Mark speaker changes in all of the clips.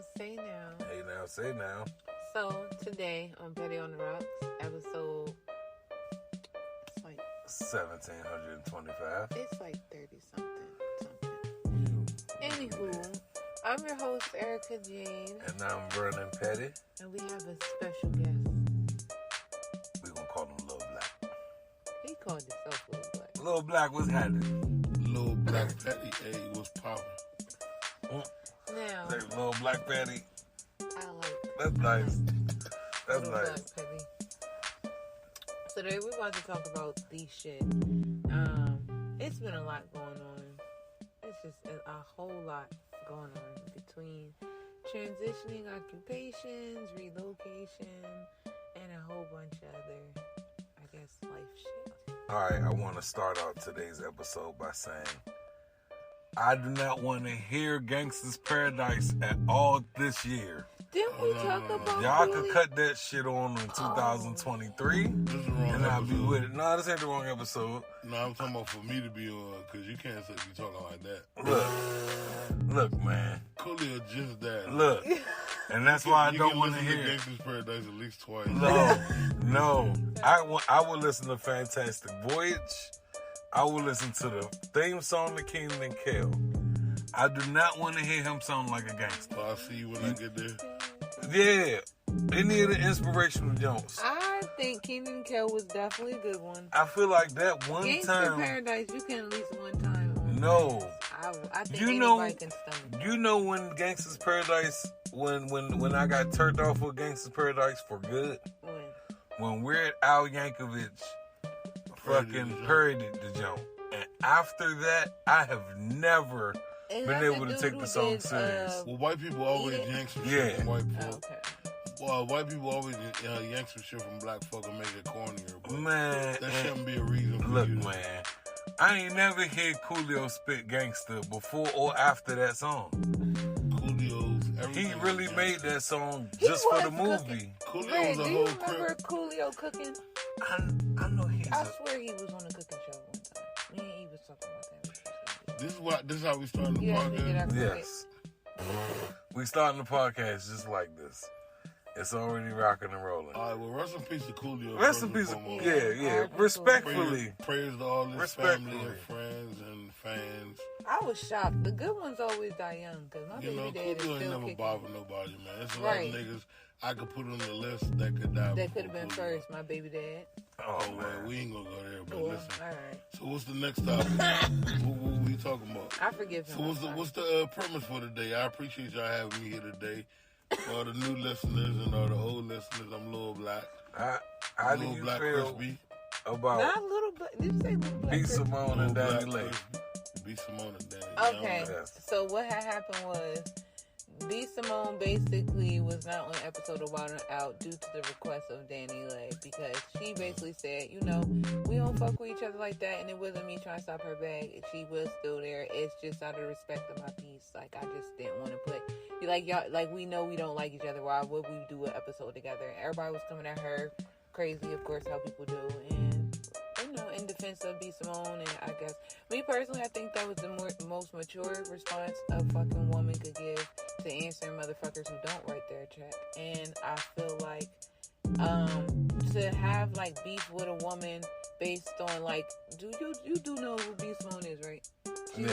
Speaker 1: now, say now.
Speaker 2: Hey now, say now.
Speaker 1: So, today on Petty on the Rocks, episode, it's like
Speaker 2: 1725.
Speaker 1: It's like 30-something. Anywho, I'm your host, Erica Jane.
Speaker 2: And I'm Vernon Petty.
Speaker 1: And we have a special guest.
Speaker 2: We're going to call him Lil Black.
Speaker 1: He called himself Lil Black.
Speaker 2: Lil Black, what's happening?
Speaker 3: Lil Black Petty, hey, what's poppin'?
Speaker 1: Now,
Speaker 2: Hey, Lil Black Petty.
Speaker 1: I like
Speaker 2: That's nice. That's
Speaker 1: Lil
Speaker 2: nice.
Speaker 1: Black Petty. So today we're about to talk about these shit. It's been a lot going on. It's just a whole lot going on between transitioning occupations, relocation, and a whole bunch of other, I guess, life shit.
Speaker 2: Alright, I want to start out today's episode by saying I do not want to hear Gangsta's Paradise at all this year.
Speaker 1: Didn't we talk about
Speaker 2: Y'all
Speaker 1: Coolio?
Speaker 2: could cut that shit on in 2023
Speaker 3: This is the wrong
Speaker 2: and I'll be
Speaker 3: episode.
Speaker 2: with it. No, this ain't the wrong episode.
Speaker 3: No, I'm talking about for me to be on, because you can't be talking like that.
Speaker 2: Look, man.
Speaker 3: Coolio just that.
Speaker 2: Look. And that's why I
Speaker 3: You
Speaker 2: don't
Speaker 3: can
Speaker 2: want to
Speaker 3: listen
Speaker 2: hear it.
Speaker 3: Gangsta's Paradise at least twice.
Speaker 2: No. I will listen to Fantastic Voyage. I will listen to the theme song to Keenan and Kel. I do not want to hear him sound like a gangster.
Speaker 3: I'll see you when I get there.
Speaker 2: Yeah. Any of the inspirational Jones.
Speaker 1: I think Keenan and Kel was definitely a good one.
Speaker 2: I feel like that one
Speaker 1: Gangsta
Speaker 2: time.
Speaker 1: Paradise, you can at least one time. On
Speaker 2: No.
Speaker 1: I think
Speaker 2: You know-
Speaker 1: anybody can stomach.
Speaker 2: You know when Gangsta's Paradise, when I got turned off with Gangsta's Paradise for good? When Weird Al Yankovic fucking parodied the joke. And after that, I have never been able to take the song serious.
Speaker 3: Well, white people always yank some shit
Speaker 2: Yeah.
Speaker 3: from white folk.
Speaker 1: Okay.
Speaker 3: Well, white people always yank some shit from black folk and make it cornier. But
Speaker 2: Man,
Speaker 3: that shouldn't be a reason for
Speaker 2: look,
Speaker 3: you to...
Speaker 2: man. I ain't never heard Coolio spit gangster before or after that song.
Speaker 3: Coolio's everything.
Speaker 2: He really
Speaker 3: is
Speaker 2: made
Speaker 3: gangster.
Speaker 2: that song
Speaker 1: He
Speaker 2: just for the
Speaker 1: was
Speaker 2: movie.
Speaker 1: cooking.
Speaker 3: Coolio
Speaker 1: Ray,
Speaker 3: was
Speaker 1: do
Speaker 3: a
Speaker 1: you
Speaker 3: whole
Speaker 1: remember
Speaker 3: crib.
Speaker 1: Coolio cooking?
Speaker 2: I know he.
Speaker 1: I swear he was on a cooking show one time. Me and he was talking about that.
Speaker 3: This is how we started the
Speaker 1: You asked me, did I
Speaker 3: podcast.
Speaker 1: forget?
Speaker 2: Yes. We starting the podcast just like this. It's already rocking and rolling.
Speaker 3: All right, well, rest in peace to Coolio.
Speaker 2: Rest in
Speaker 3: first
Speaker 2: peace.
Speaker 3: and foremost.
Speaker 2: Yeah. Respectfully.
Speaker 3: Praise to all his
Speaker 2: Respectfully.
Speaker 3: family and friends and fans.
Speaker 1: I was shocked. The good ones always die young because my
Speaker 3: You know,
Speaker 1: baby dad is
Speaker 3: Coolio ain't
Speaker 1: still
Speaker 3: never
Speaker 1: kicking.
Speaker 3: bothered nobody, man. There's a
Speaker 1: Right.
Speaker 3: lot of niggas I could put on the list that could die.
Speaker 1: That could have
Speaker 3: before
Speaker 1: been
Speaker 3: Coolio.
Speaker 1: first, my baby dad.
Speaker 2: Oh,
Speaker 3: Oh, well,
Speaker 2: man.
Speaker 3: we ain't gonna go there, but
Speaker 1: Cool.
Speaker 3: listen.
Speaker 1: All right.
Speaker 3: So what's the next topic? what we talking about?
Speaker 1: I forgive him.
Speaker 3: So what's the premise for today? I appreciate y'all having me here today. For all the new listeners and all the old listeners, I'm Lil Black.
Speaker 2: How do
Speaker 3: Lil
Speaker 2: you
Speaker 3: Black
Speaker 2: feel
Speaker 3: Crispy.
Speaker 2: about
Speaker 1: Not little black. Did you say little black?
Speaker 2: B.
Speaker 1: Crispy?
Speaker 2: Simone and
Speaker 3: Lil Black
Speaker 2: Danileigh?
Speaker 3: Crispy. B. Simone and Danileigh.
Speaker 1: Okay,
Speaker 2: Yes.
Speaker 1: so what had happened was B. Simone basically was not on an episode of wildn'out due to the request of Danileigh because she basically said, you know, we don't fuck with each other like that, and it wasn't me trying to stop her bag. She was still there. It's just out of respect of my peace. Like I just didn't want to put like y'all like we know we don't like each other. Why would we do an episode together? Everybody was coming at her crazy, of course, how people do, and you know, in defense of B. Simone, and I guess me personally, I think that was the most mature response a fucking woman could give to answering motherfuckers who don't write their check. And I feel like to have like beef with a woman based on like, you do know who B. Simone is, right? She's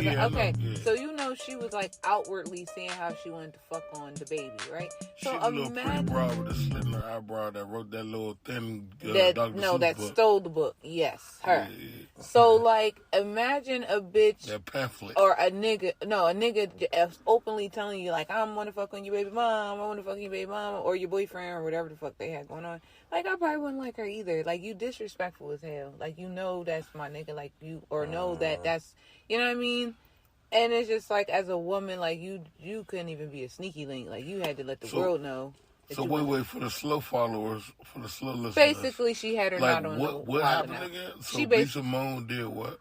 Speaker 3: Yeah, I
Speaker 1: okay,
Speaker 3: know, yeah.
Speaker 1: so you know she was like outwardly saying how she wanted to fuck on DaBaby, right? So
Speaker 3: She's a little pretty
Speaker 1: imagine
Speaker 3: broad with a slit in her eyebrow that wrote that little thin
Speaker 1: that
Speaker 3: Dr.
Speaker 1: no,
Speaker 3: Seuss
Speaker 1: that
Speaker 3: book.
Speaker 1: stole the book. Yes, her.
Speaker 3: Yeah.
Speaker 1: So like, imagine a bitch
Speaker 3: That pamphlet.
Speaker 1: or a nigga openly telling you like, I want to fuck on your baby mom, I want to fuck on your baby mom, or your boyfriend, or whatever the fuck they had going on. Like, I probably wouldn't like her either. Like, you disrespectful as hell. Like, you know that's my nigga. Like, you or know that's, you know what I mean. And it's just like, as a woman, like you couldn't even be a sneaky link. Like, you had to let the world know.
Speaker 3: So wait, for the slow followers, for the slow listeners.
Speaker 1: Basically, she had her
Speaker 3: like
Speaker 1: not on
Speaker 3: what happened
Speaker 1: Wildn'out.
Speaker 3: again? So
Speaker 1: She
Speaker 3: B. Simone did what?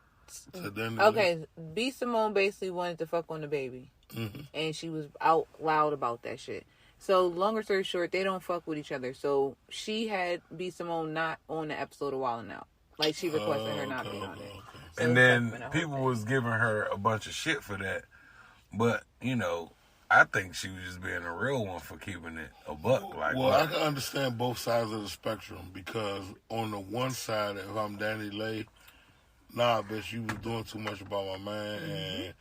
Speaker 3: To Danileigh?
Speaker 1: Okay, B. Simone basically wanted to fuck on DaBaby.
Speaker 3: Mm-hmm.
Speaker 1: And she was out loud about that shit. So, longer story short, they don't fuck with each other. So, she had B. Simone not on the episode of Wildn'out. Like, she requested her not be on it. So
Speaker 2: And
Speaker 1: it's
Speaker 2: then
Speaker 1: like been a whole
Speaker 2: people
Speaker 1: thing.
Speaker 2: was giving her a bunch of shit for that. But, you know, I think she was just being a real one for keeping it a buck. Like,
Speaker 3: well, I can understand both sides of the spectrum because on the one side, if I'm Danileigh, nah, bitch, you was doing too much about my man, and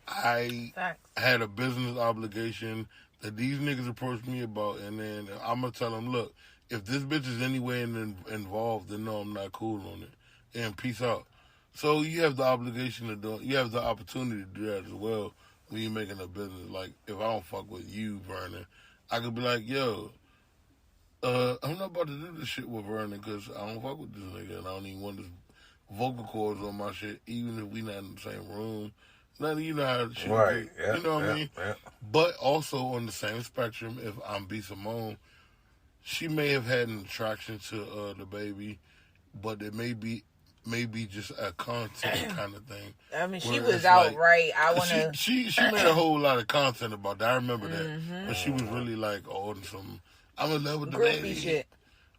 Speaker 3: I had a business obligation that these niggas approached me about, and then I'm gonna tell them, look, if this bitch is anywhere involved, then no, I'm not cool on it, and peace out. So you have the obligation to do, you have the opportunity to do that as well when you're making a business. Like, if I don't fuck with you, Vernon, I could be like, yo, I'm not about to do this shit with Vernon because I don't fuck with this nigga, and I don't even want this vocal cords on my shit, even if we not in the same room. None of you know how to shit
Speaker 2: right.
Speaker 3: do. You know what I mean? Yeah. But also on the same spectrum, if I'm B. Simone, she may have had an attraction to DaBaby, but it may be just a content kind of thing.
Speaker 1: I mean, she was outright.
Speaker 3: Like, I want to. She made a whole lot of content about that. I remember that, but she was really like, oh, some I'm in love with DaBaby
Speaker 1: shit.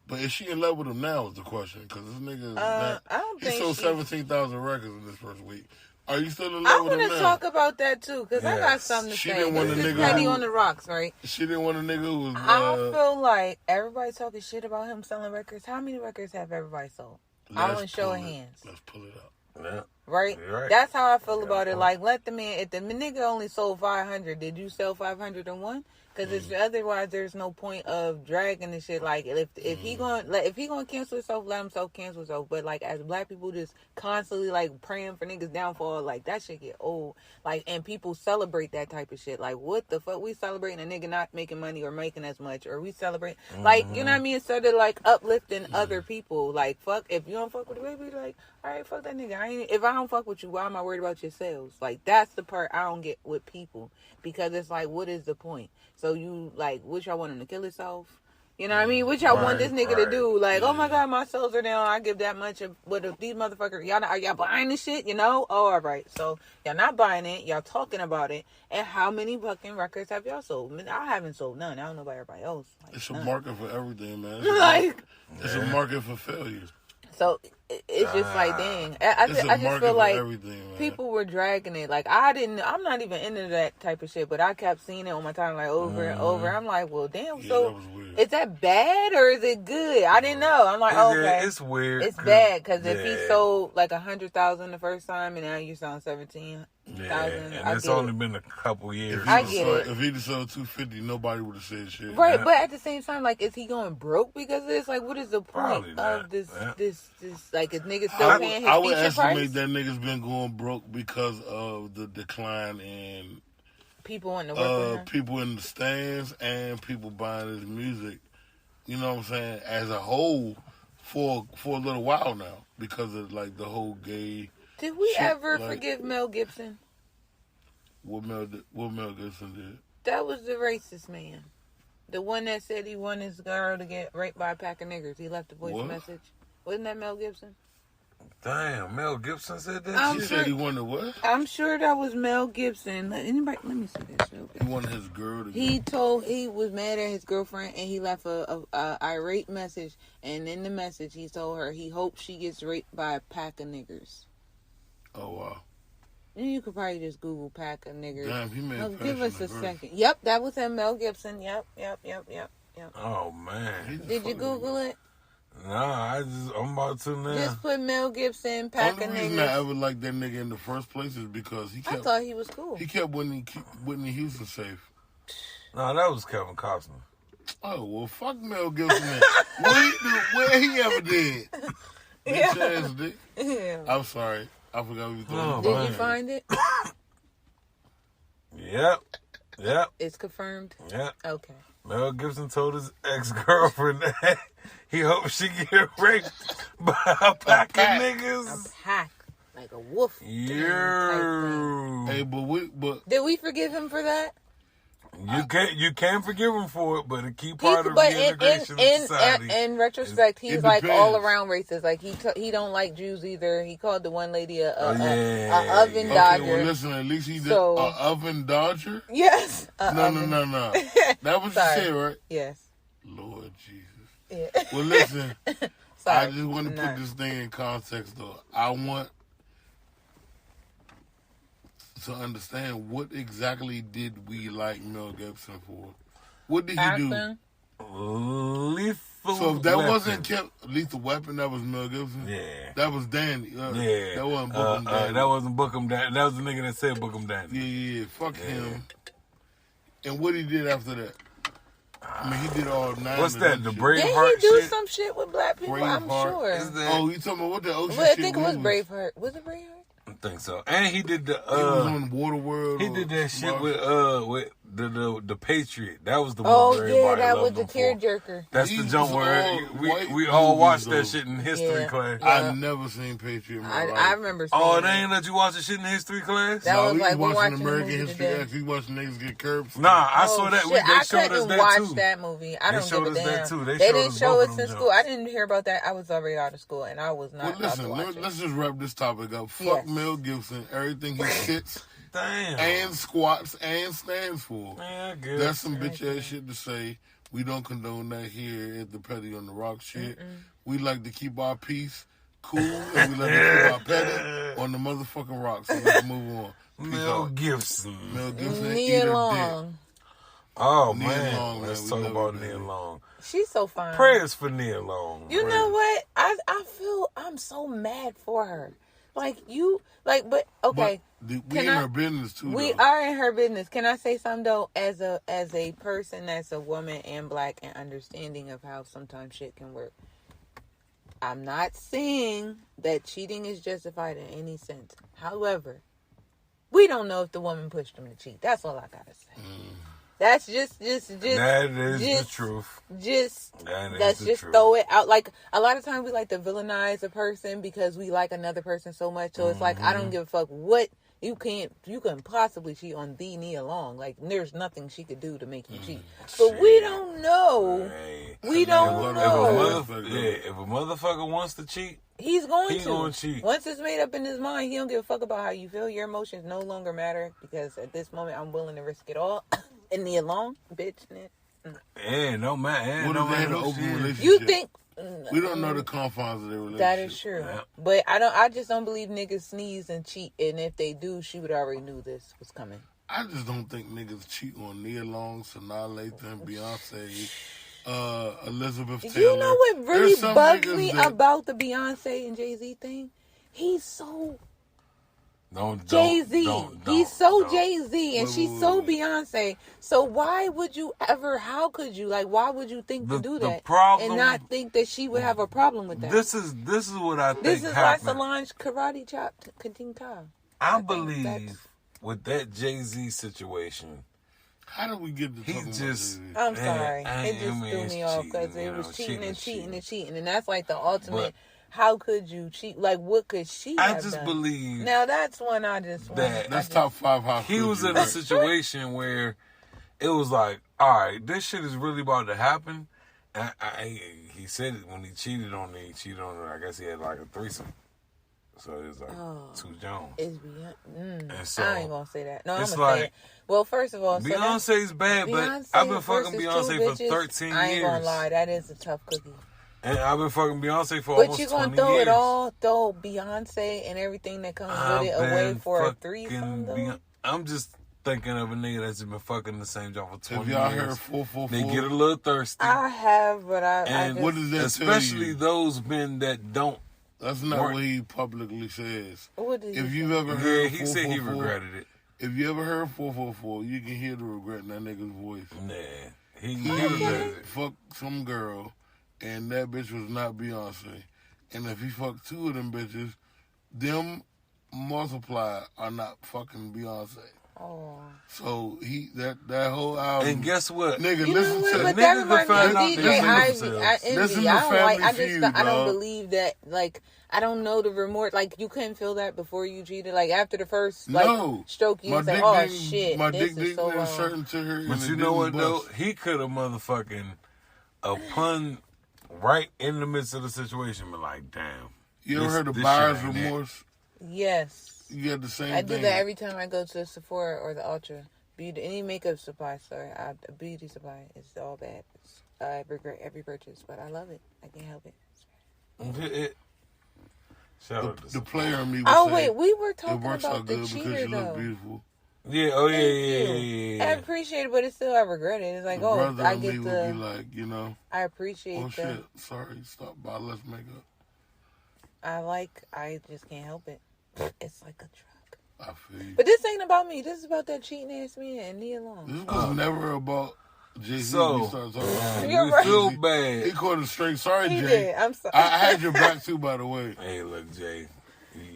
Speaker 3: But is she in love with him now? Is the question? Because this nigga,
Speaker 1: I don't think
Speaker 3: he sold 17,000 records in this first week. Are you still in love with him now?
Speaker 1: I want to talk about that too, because I got something to say.
Speaker 3: Didn't want a nigga
Speaker 1: Petty on the rocks, right?
Speaker 3: She didn't want a nigga who was.
Speaker 1: I feel like everybody talking shit about him selling records. How many records have everybody sold? I want to show of hands.
Speaker 3: Let's pull it up.
Speaker 2: Yeah.
Speaker 1: Right? That's how I feel about it. Like, let the man, if the nigga only sold 500, did you sell 501? Because otherwise, there's no point of dragging the shit. Like, if he gonna cancel himself, let himself cancel himself. But like, as black people, just constantly like praying for niggas downfall, like that shit get old. Like, and people celebrate that type of shit. Like, what the fuck? We celebrating a nigga not making money or making as much, or we celebrate like, you know what I mean? Instead of like uplifting other people, like fuck. If you don't fuck with the baby, like, all right, fuck that nigga. If I don't fuck with you, why am I worried about your sales? Like, that's the part I don't get with people, because it's like, what is the point? So you, like, what y'all want him to kill himself? You know what I mean? What y'all want this nigga to do? Like, oh my God, my sales are down. I give that much. But if these motherfuckers, are y'all buying this shit? You know? Oh, all right. So y'all not buying it. Y'all talking about it. And how many fucking records have y'all sold? I mean, I haven't sold none. I don't know about everybody else. Like,
Speaker 3: it's a market for everything, man. It's a market for failures.
Speaker 1: So it's just like, dang. I just feel like people were dragging it. Like, I'm not even into that type of shit, but I kept seeing it on my time, like, over and over. I'm like, well, damn, so is that bad or is it good? I didn't know. I'm like, okay.
Speaker 2: It's weird.
Speaker 1: It's bad, because if he sold like 100,000 the first time and now you selling 17,000.
Speaker 2: And it's only been a couple years.
Speaker 1: I get it.
Speaker 3: If he'd have sold 250, nobody would have said shit.
Speaker 1: Right, but at the same time, like, is he going broke because of this? Like, what is the point of this? Like, is niggas still paying his
Speaker 3: I would
Speaker 1: feature
Speaker 3: estimate
Speaker 1: price?
Speaker 3: that niggas been going broke because of the decline in
Speaker 1: people wanting to work with him.
Speaker 3: People in the stands and people buying his music. You know what I'm saying? As a whole, for a little while now, because of like the whole gay.
Speaker 1: Did we ever forgive Mel Gibson?
Speaker 3: What Mel Gibson did?
Speaker 1: That was the racist man. The one that said he wanted his girl to get raped by a pack of niggers. He left a voice message. Wasn't that Mel Gibson?
Speaker 2: Damn, Mel Gibson said that?
Speaker 3: She said he wanted what?
Speaker 1: I'm sure that was Mel Gibson. Let me see this real quick.
Speaker 3: He wanted his girl to
Speaker 1: he was mad at his girlfriend and he left a irate message. And in the message, he told her he hopes she gets raped by a pack of niggers.
Speaker 3: Oh, wow.
Speaker 1: You could probably just Google pack of niggers.
Speaker 3: Damn, he made
Speaker 1: give us a second. Yep, that was him, Mel Gibson. Yep.
Speaker 2: Oh, man.
Speaker 1: Did you Google it?
Speaker 2: Nah, I'm about to now.
Speaker 1: Just put Mel Gibson, pack of niggas.
Speaker 3: The reason I ever liked that nigga in the first place is because I
Speaker 1: thought he was cool.
Speaker 3: He kept Whitney Houston safe.
Speaker 2: No, that was Kevin Costner.
Speaker 3: Oh, well, fuck Mel Gibson. What he ever did? Yeah. I'm sorry. I forgot what you thought.
Speaker 1: Did you find it?
Speaker 2: Yep.
Speaker 1: It's confirmed?
Speaker 2: Yep.
Speaker 1: Okay.
Speaker 2: Mel Gibson told his ex-girlfriend that he hopes she get raped by a pack of niggas.
Speaker 1: A pack. Like a wolf.
Speaker 2: Yeah.
Speaker 3: Hey, but
Speaker 1: did we forgive him for that?
Speaker 2: You can't forgive him for it, but a key part of reintegration of society.
Speaker 1: In retrospect, he's like all around racist. Like he don't like Jews either. He called the one lady a oven dodger.
Speaker 3: Well, listen, at least he did a oven dodger.
Speaker 1: Yes.
Speaker 3: No. That was you said, right?
Speaker 1: Yes.
Speaker 3: Lord Jesus.
Speaker 1: Yeah.
Speaker 3: Well, listen. I just want to put this thing in context, though. I want to understand what exactly did we like Mel Gibson for? What did he
Speaker 1: Acting.
Speaker 3: do?
Speaker 2: Lethal
Speaker 3: So if that
Speaker 2: Weapon.
Speaker 3: wasn't Lethal Weapon, that was Mel Gibson?
Speaker 2: Yeah.
Speaker 3: That was Danny.
Speaker 2: Yeah.
Speaker 3: That wasn't Bookham Danny.
Speaker 2: That wasn't Bookham Danny. That was the nigga that said Bookham Danny.
Speaker 3: Yeah. Fuck him. And what he did after that? I mean, he did all 9.
Speaker 2: What's that? The
Speaker 3: shit.
Speaker 2: Braveheart
Speaker 1: Did he do
Speaker 2: shit?
Speaker 1: some shit with black people? I'm
Speaker 3: Braveheart.
Speaker 1: sure.
Speaker 2: Is that?
Speaker 3: Oh, you talking about what the ocean
Speaker 1: Well, I
Speaker 3: shit
Speaker 1: think it was
Speaker 3: was?
Speaker 1: Braveheart. Was it Braveheart?
Speaker 2: I think so. And he did the.
Speaker 3: He was on Waterworld.
Speaker 2: He did that shit with the Patriot. That was the
Speaker 1: Oh,
Speaker 2: one.
Speaker 1: yeah, that was the tearjerker.
Speaker 2: That's the
Speaker 3: These
Speaker 2: jump where
Speaker 3: white
Speaker 2: we all watched that
Speaker 3: movies,
Speaker 2: shit in history
Speaker 1: Yeah.
Speaker 2: class.
Speaker 3: I never seen Patriot in my life.
Speaker 1: I remember seeing
Speaker 2: Oh, they
Speaker 1: that.
Speaker 2: ain't let you watch the shit in history class?
Speaker 1: That
Speaker 3: No,
Speaker 1: was
Speaker 3: we
Speaker 1: like we
Speaker 3: watching
Speaker 1: watching
Speaker 3: American
Speaker 1: the movie
Speaker 3: History
Speaker 1: today.
Speaker 3: X. We watching niggas get curbs.
Speaker 2: Nah, I
Speaker 1: Oh,
Speaker 2: saw that.
Speaker 1: shit.
Speaker 2: They
Speaker 1: I
Speaker 2: showed us
Speaker 1: couldn't
Speaker 2: that
Speaker 1: watch
Speaker 2: too.
Speaker 1: that movie. I
Speaker 2: They
Speaker 1: don't
Speaker 2: showed
Speaker 1: give a
Speaker 2: us that
Speaker 1: damn.
Speaker 2: too. They
Speaker 1: They
Speaker 2: showed
Speaker 1: didn't
Speaker 2: us
Speaker 1: show
Speaker 2: both
Speaker 1: us
Speaker 2: of
Speaker 1: in
Speaker 2: them
Speaker 1: school. I
Speaker 2: jokes.
Speaker 1: didn't hear about that. I was already out of school, and I was not
Speaker 3: Well,
Speaker 1: about
Speaker 3: listen,
Speaker 1: to watch it.
Speaker 3: let's just wrap this topic up. Fuck
Speaker 1: Yes.
Speaker 3: Mel Gibson, everything he sits
Speaker 2: Damn.
Speaker 3: and squats and stands for.
Speaker 2: Man, I guess.
Speaker 3: That's some bitch ass shit to say. We don't condone that here at the Petty on the Rock shit. We like to keep our peace cool, and we like to keep our petty on the motherfucking rock. So let's move on. Peace
Speaker 2: Mel
Speaker 3: out.
Speaker 2: Gibson.
Speaker 3: Mel Gibson,
Speaker 1: Nia
Speaker 3: eat her
Speaker 1: Long.
Speaker 2: Oh,
Speaker 3: Nia
Speaker 2: man.
Speaker 3: Long,
Speaker 2: Let's
Speaker 3: man, we
Speaker 2: talk
Speaker 3: love
Speaker 2: about
Speaker 3: her,
Speaker 2: Nia
Speaker 3: man.
Speaker 2: Long.
Speaker 1: She's so fine.
Speaker 2: Prayers for Nia Long.
Speaker 1: You know what? I feel I'm so mad for her. But okay.
Speaker 3: But we
Speaker 1: Can
Speaker 3: in
Speaker 1: I-
Speaker 3: her business too.
Speaker 1: We
Speaker 3: though.
Speaker 1: are in her business. Can I say something though? As a person that's a woman and black and understanding of how sometimes shit can work. I'm not saying that cheating is justified in any sense. However, we don't know if the woman pushed him to cheat. That's all I gotta say. That's just
Speaker 2: That is the truth.
Speaker 1: Let's
Speaker 2: the
Speaker 1: just
Speaker 2: truth.
Speaker 1: throw it out. Like a lot of times we like to villainize a person because we like another person so much. So it's like I don't give a fuck what you can possibly cheat on the Nia Long. Like there's nothing she could do to make you cheat. But we don't know.
Speaker 2: Hey.
Speaker 1: We don't know.
Speaker 2: If a motherfucker wants to cheat,
Speaker 1: He's going
Speaker 2: He
Speaker 1: to.
Speaker 2: gonna cheat.
Speaker 1: Once it's made up in his mind, he don't give a fuck about how you feel. Your emotions no longer matter because at this moment I'm willing to risk it all. And Nia Long, bitch.
Speaker 2: no matter.
Speaker 3: What
Speaker 2: No
Speaker 3: if they had an
Speaker 2: matter who
Speaker 3: open
Speaker 2: she is.
Speaker 3: relationship?
Speaker 1: You think
Speaker 3: We don't know the confines of their relationship.
Speaker 1: that is true.
Speaker 2: Yeah.
Speaker 1: But I just don't believe niggas sneeze and cheat. And if they do, she would already knew this was coming.
Speaker 3: I just don't think niggas cheat on Nia Long, Sanaa Lathan, Beyonce, Elizabeth Taylor.
Speaker 1: You know what really
Speaker 3: There's some
Speaker 1: bugs
Speaker 3: niggas
Speaker 1: me
Speaker 3: that-
Speaker 1: about the Beyonce and JayZ thing? He's so
Speaker 2: Don't.
Speaker 1: JayZ. He's so JayZ, and
Speaker 3: Wait,
Speaker 1: she's
Speaker 3: wait,
Speaker 1: so
Speaker 3: wait.
Speaker 1: Beyonce. So why would you ever? How could you? Like, why would you think to do
Speaker 2: The
Speaker 1: that
Speaker 2: problem-
Speaker 1: and not think that she would have a problem with that?
Speaker 2: This is what I think
Speaker 1: This is why
Speaker 2: happened.
Speaker 1: Solange karate chopped Kating Ta.
Speaker 2: I
Speaker 1: think
Speaker 2: believe
Speaker 1: that's-
Speaker 2: with that JayZ situation,
Speaker 3: How did we get to
Speaker 2: he
Speaker 3: talking
Speaker 2: just.
Speaker 3: about
Speaker 1: I'm
Speaker 2: Man,
Speaker 1: sorry.
Speaker 2: I
Speaker 1: It just
Speaker 2: mean,
Speaker 1: threw
Speaker 2: it's
Speaker 1: me off
Speaker 2: cheating,
Speaker 1: because
Speaker 2: you
Speaker 1: it was
Speaker 2: know,
Speaker 1: cheating and
Speaker 2: is
Speaker 1: cheating and cheating. And that's like the ultimate.
Speaker 2: But-
Speaker 1: How could you cheat? Like, what could she
Speaker 2: I
Speaker 1: have
Speaker 2: just
Speaker 1: done?
Speaker 2: believe
Speaker 1: Now, that's one I just
Speaker 2: that-
Speaker 1: want.
Speaker 3: That's top 5 how
Speaker 2: he
Speaker 3: could
Speaker 2: was
Speaker 3: you,
Speaker 2: in a
Speaker 3: right?
Speaker 2: situation where it was like, all right, this shit is really about to happen. And he said it when he cheated on her. I guess he had like a threesome. So it was like 2 Jones.
Speaker 1: It's beyond.
Speaker 2: And so,
Speaker 1: I ain't gonna say that. No, I'm
Speaker 2: it's
Speaker 1: gonna say
Speaker 2: like-
Speaker 1: it. Well, first of all, so that's-
Speaker 2: Beyonce's bad, but
Speaker 1: Beyonce
Speaker 2: I've been fucking
Speaker 1: versus
Speaker 2: Beyonce
Speaker 1: two
Speaker 2: for
Speaker 1: bitches,
Speaker 2: 13
Speaker 1: I ain't
Speaker 2: years.
Speaker 1: gonna lie, that is a tough cookie.
Speaker 2: And I've been fucking Beyonce for
Speaker 1: But
Speaker 2: almost
Speaker 1: you gonna
Speaker 2: 20
Speaker 1: throw
Speaker 2: years.
Speaker 1: it all, throw Beyonce and everything that comes with it away for a threesome, though?
Speaker 2: I'm just thinking of a nigga that's been fucking the same job for 20
Speaker 3: If y'all
Speaker 2: years.
Speaker 3: heard 444,
Speaker 2: They get a little thirsty.
Speaker 1: I have, but I
Speaker 2: and
Speaker 1: just,
Speaker 3: what does that tell
Speaker 2: especially
Speaker 3: you?
Speaker 2: those men that don't.
Speaker 3: That's not
Speaker 2: Right.
Speaker 3: what he publicly says.
Speaker 1: what did
Speaker 3: If
Speaker 1: you
Speaker 3: you've ever
Speaker 2: Yeah,
Speaker 3: heard
Speaker 2: he said he
Speaker 3: 444,
Speaker 2: regretted it.
Speaker 3: If you ever heard 444, you can hear the regret in that nigga's voice.
Speaker 2: Nah, he
Speaker 3: He
Speaker 2: regretted it.
Speaker 3: fucked some girl, and that bitch was not Beyonce. And if he fucked 2 of them bitches, them multiplied are not fucking Beyonce.
Speaker 1: Oh.
Speaker 3: So that whole album.
Speaker 2: And guess what?
Speaker 3: Nigga,
Speaker 1: You know
Speaker 3: listen
Speaker 1: what?
Speaker 3: to
Speaker 1: But
Speaker 2: niggas
Speaker 1: that
Speaker 2: that
Speaker 1: reminds
Speaker 2: found out
Speaker 1: me of
Speaker 2: they
Speaker 1: DJ
Speaker 2: sing
Speaker 1: Ivy.
Speaker 2: themselves.
Speaker 1: I
Speaker 3: Listen
Speaker 1: envy.
Speaker 3: to
Speaker 1: I don't like.
Speaker 3: Family Feud,
Speaker 1: I don't
Speaker 3: dog.
Speaker 1: believe that. Like, I don't know the remorse. Like, you couldn't feel that before you cheated. Like after the first stroke, you was like, "Oh shit,
Speaker 3: my
Speaker 1: this
Speaker 3: dick
Speaker 1: is so
Speaker 3: didn't
Speaker 1: wrong."
Speaker 3: certain to her.
Speaker 2: But
Speaker 3: and
Speaker 2: you
Speaker 3: it
Speaker 2: know what
Speaker 3: didn't
Speaker 2: though?
Speaker 3: bust.
Speaker 2: He could have motherfucking a pun right in the midst of the situation, but like, damn.
Speaker 3: You ever
Speaker 2: this-
Speaker 3: heard of
Speaker 2: this
Speaker 3: buyer's
Speaker 2: shit ain't it.
Speaker 3: remorse?
Speaker 1: Yes,
Speaker 3: You got the same
Speaker 1: I
Speaker 3: thing.
Speaker 1: do that every time I go to the Sephora or the Ultra. Beauty, any makeup supply store, a beauty supply. It's all bad. I regret every purchase, but I love it. I can't help it.
Speaker 3: The player in me would
Speaker 1: oh,
Speaker 3: say,
Speaker 1: wait, we were talking
Speaker 3: it works
Speaker 1: about
Speaker 3: out
Speaker 1: the
Speaker 3: good
Speaker 1: cheater,
Speaker 3: because you
Speaker 1: though.
Speaker 3: look beautiful.
Speaker 2: Yeah, oh, yeah.
Speaker 1: I appreciate it, but it's still, I regret it. It's like,
Speaker 3: Brother
Speaker 1: I
Speaker 3: in
Speaker 1: get
Speaker 3: me
Speaker 1: the...
Speaker 3: would be like, you know.
Speaker 1: I appreciate
Speaker 3: oh, shit, sorry, stop by, let's make up.
Speaker 1: I just can't help it. It's like a drug.
Speaker 3: I feel you.
Speaker 1: But this ain't about me. This is about that cheating ass man and Nia Long.
Speaker 3: This was never about JayZ.
Speaker 2: So,
Speaker 3: we started talking about
Speaker 1: you're right.
Speaker 2: feel bad.
Speaker 3: He caught it straight. Sorry,
Speaker 1: He
Speaker 3: Jay.
Speaker 1: did. I'm sorry.
Speaker 3: I had your back too, by the way.
Speaker 2: Hey, look, Jay.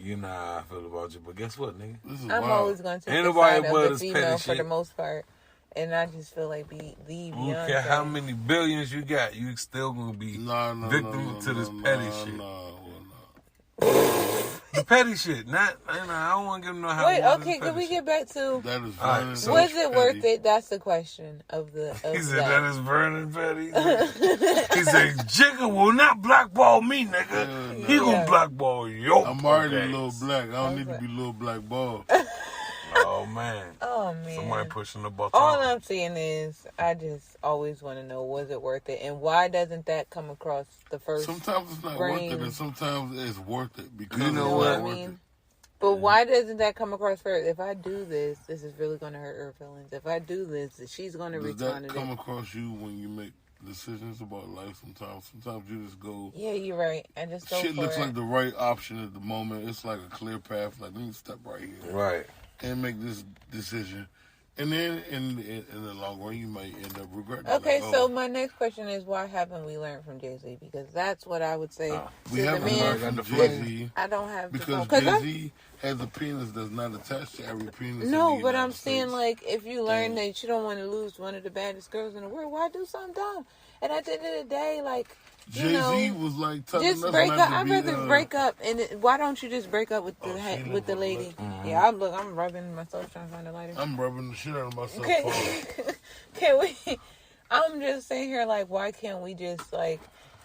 Speaker 2: You know how I feel about you, but guess what, nigga?
Speaker 3: This is
Speaker 1: I'm
Speaker 3: wild.
Speaker 1: always going to take
Speaker 2: Ain't
Speaker 1: the
Speaker 2: nobody
Speaker 1: side
Speaker 2: but
Speaker 1: of the
Speaker 2: us
Speaker 1: female
Speaker 2: petty
Speaker 1: for the
Speaker 2: shit.
Speaker 1: most part. And I just feel like we leave
Speaker 2: I don't care how many billions you got, you still gonna be victim to this petty shit. The petty shit, not. I don't want to give them no how.
Speaker 1: Wait, okay, can we get back to...
Speaker 3: That is
Speaker 2: Vernon.
Speaker 3: so
Speaker 1: was it
Speaker 3: petty.
Speaker 1: worth it? That's the question of the...
Speaker 2: He said that is Vernon Petty. He said, Jigga will not blackball me, nigga. He gonna blackball your
Speaker 3: I'm already
Speaker 2: ass.
Speaker 3: a little black. I don't need to be little black ball.
Speaker 2: Oh, man.
Speaker 1: Oh, man.
Speaker 2: Somebody pushing the button.
Speaker 1: All I'm saying is, I just always want to know, was it worth it? And why doesn't that come across the first
Speaker 3: Sometimes it's not
Speaker 1: brain?
Speaker 3: worth it, and sometimes it's worth it because
Speaker 2: You know
Speaker 3: it's
Speaker 2: what
Speaker 3: not
Speaker 2: I
Speaker 3: worth
Speaker 1: mean?
Speaker 3: it.
Speaker 1: But why doesn't that come across first? If I do this, this is really going to hurt her feelings. If I do this, she's going to
Speaker 3: Does
Speaker 1: respond
Speaker 3: that
Speaker 1: to
Speaker 3: come
Speaker 1: it.
Speaker 3: across you when you make decisions about life sometimes? Sometimes you just go...
Speaker 1: Yeah, you're right. I just go
Speaker 3: Shit
Speaker 1: for
Speaker 3: looks
Speaker 1: it.
Speaker 3: like the right option at the moment. It's like a clear path. Like, let me step right here.
Speaker 2: Right.
Speaker 3: And make this decision. And then in the long run, you might end up regretting it.
Speaker 1: Okay,
Speaker 3: Like,
Speaker 1: so my next question is, why haven't we learned from JayZ? Because that's what I would say.
Speaker 3: we
Speaker 1: to the
Speaker 3: haven't
Speaker 1: man.
Speaker 3: learned from JayZ
Speaker 1: I don't have
Speaker 3: because
Speaker 1: the phone.
Speaker 3: JayZ has a penis that's not attached to every penis.
Speaker 1: No,
Speaker 3: in the
Speaker 1: but
Speaker 3: United
Speaker 1: I'm saying,
Speaker 3: States.
Speaker 1: like, if you learn that you don't want to lose one of the baddest girls in the world, why do something dumb? And at the end of the day, like, you
Speaker 3: JayZ
Speaker 1: know,
Speaker 3: was like telling
Speaker 1: just
Speaker 3: us
Speaker 1: break
Speaker 3: not
Speaker 1: up.
Speaker 3: to
Speaker 1: I'd
Speaker 3: be,
Speaker 1: rather break up. And why don't you just break up with the
Speaker 3: she
Speaker 1: with the
Speaker 3: look
Speaker 1: lady?
Speaker 3: like-
Speaker 1: Yeah, I'm rubbing myself trying to find a lighter.
Speaker 3: I'm rubbing the shit out of myself.
Speaker 1: Can we? I'm just saying here, like, why can't we just, like,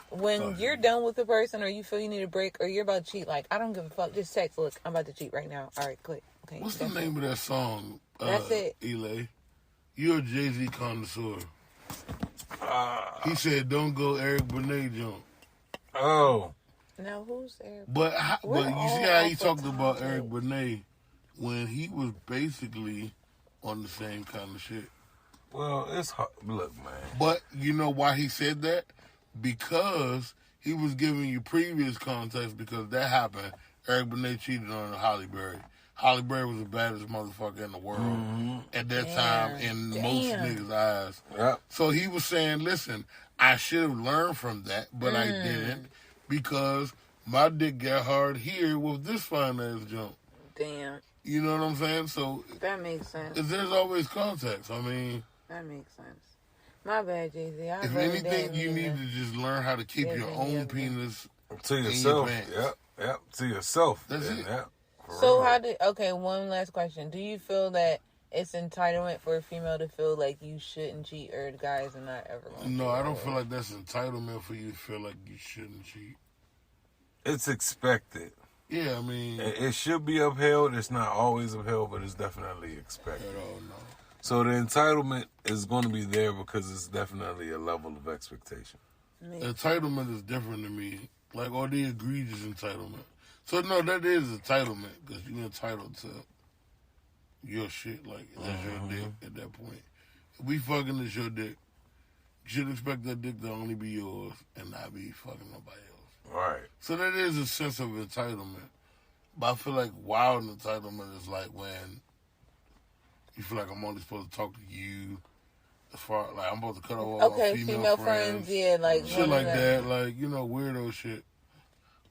Speaker 1: when you're done with the person, or you feel you need a break, or you're about to cheat, like, I don't give a fuck. Just text. Look, I'm about to cheat right now. All right, click. Okay.
Speaker 3: What's the name of that song?
Speaker 1: That's it.
Speaker 3: Eli, you're a JayZ connoisseur. He said, "Don't go Eric Benet jump."
Speaker 2: Oh.
Speaker 1: Now who's there?
Speaker 3: But
Speaker 1: We're
Speaker 3: you
Speaker 1: all
Speaker 3: see how he
Speaker 1: off the
Speaker 3: talked about
Speaker 1: topic.
Speaker 3: Eric Benet when he was basically on the same kind of shit.
Speaker 2: Well, it's hard. Look, man.
Speaker 3: But you know why he said that? Because he was giving you previous context because that happened. Eric Benet cheated on Holly Berry. Holly Berry was the baddest motherfucker in the world at that time in most niggas' eyes.
Speaker 2: Yep.
Speaker 3: So he was saying, listen, I should have learned from that, but I didn't because my dick got hard here with this fine ass jump.
Speaker 1: Damn.
Speaker 3: You know what I'm saying? So
Speaker 1: That makes sense.
Speaker 3: there's always context. I mean,
Speaker 1: That makes sense. My bad, JayZ.
Speaker 3: if anything, you need to just learn how to keep your own penis
Speaker 2: To
Speaker 3: in your
Speaker 2: yourself.
Speaker 3: pants.
Speaker 2: Yep. To yourself.
Speaker 3: That's it.
Speaker 2: Yep.
Speaker 1: So okay, one last question. Do you feel that it's entitlement for a female to feel like you shouldn't cheat, or the guys are not ever going to?
Speaker 3: No, I don't feel like that's entitlement for you to feel like you shouldn't cheat.
Speaker 2: It's expected.
Speaker 3: Yeah, I mean,
Speaker 2: It should be upheld. It's not always upheld, but it's definitely expected.
Speaker 3: at all, no.
Speaker 2: So the entitlement is going to be there because it's definitely a level of expectation.
Speaker 3: Entitlement is different to me. Like, or the egregious entitlement. So, no, that is entitlement because you're entitled to your shit. Like, that's your dick at that point. If we fucking is your dick, you should expect that dick to only be yours and not be fucking nobody else.
Speaker 2: Right.
Speaker 3: So that is a sense of entitlement. But I feel like wild entitlement is like when you feel like I'm only supposed to talk to you. As far like I'm supposed to cut off all my female friends.
Speaker 1: Yeah, like
Speaker 3: Shit like that, like, you know, weirdo shit.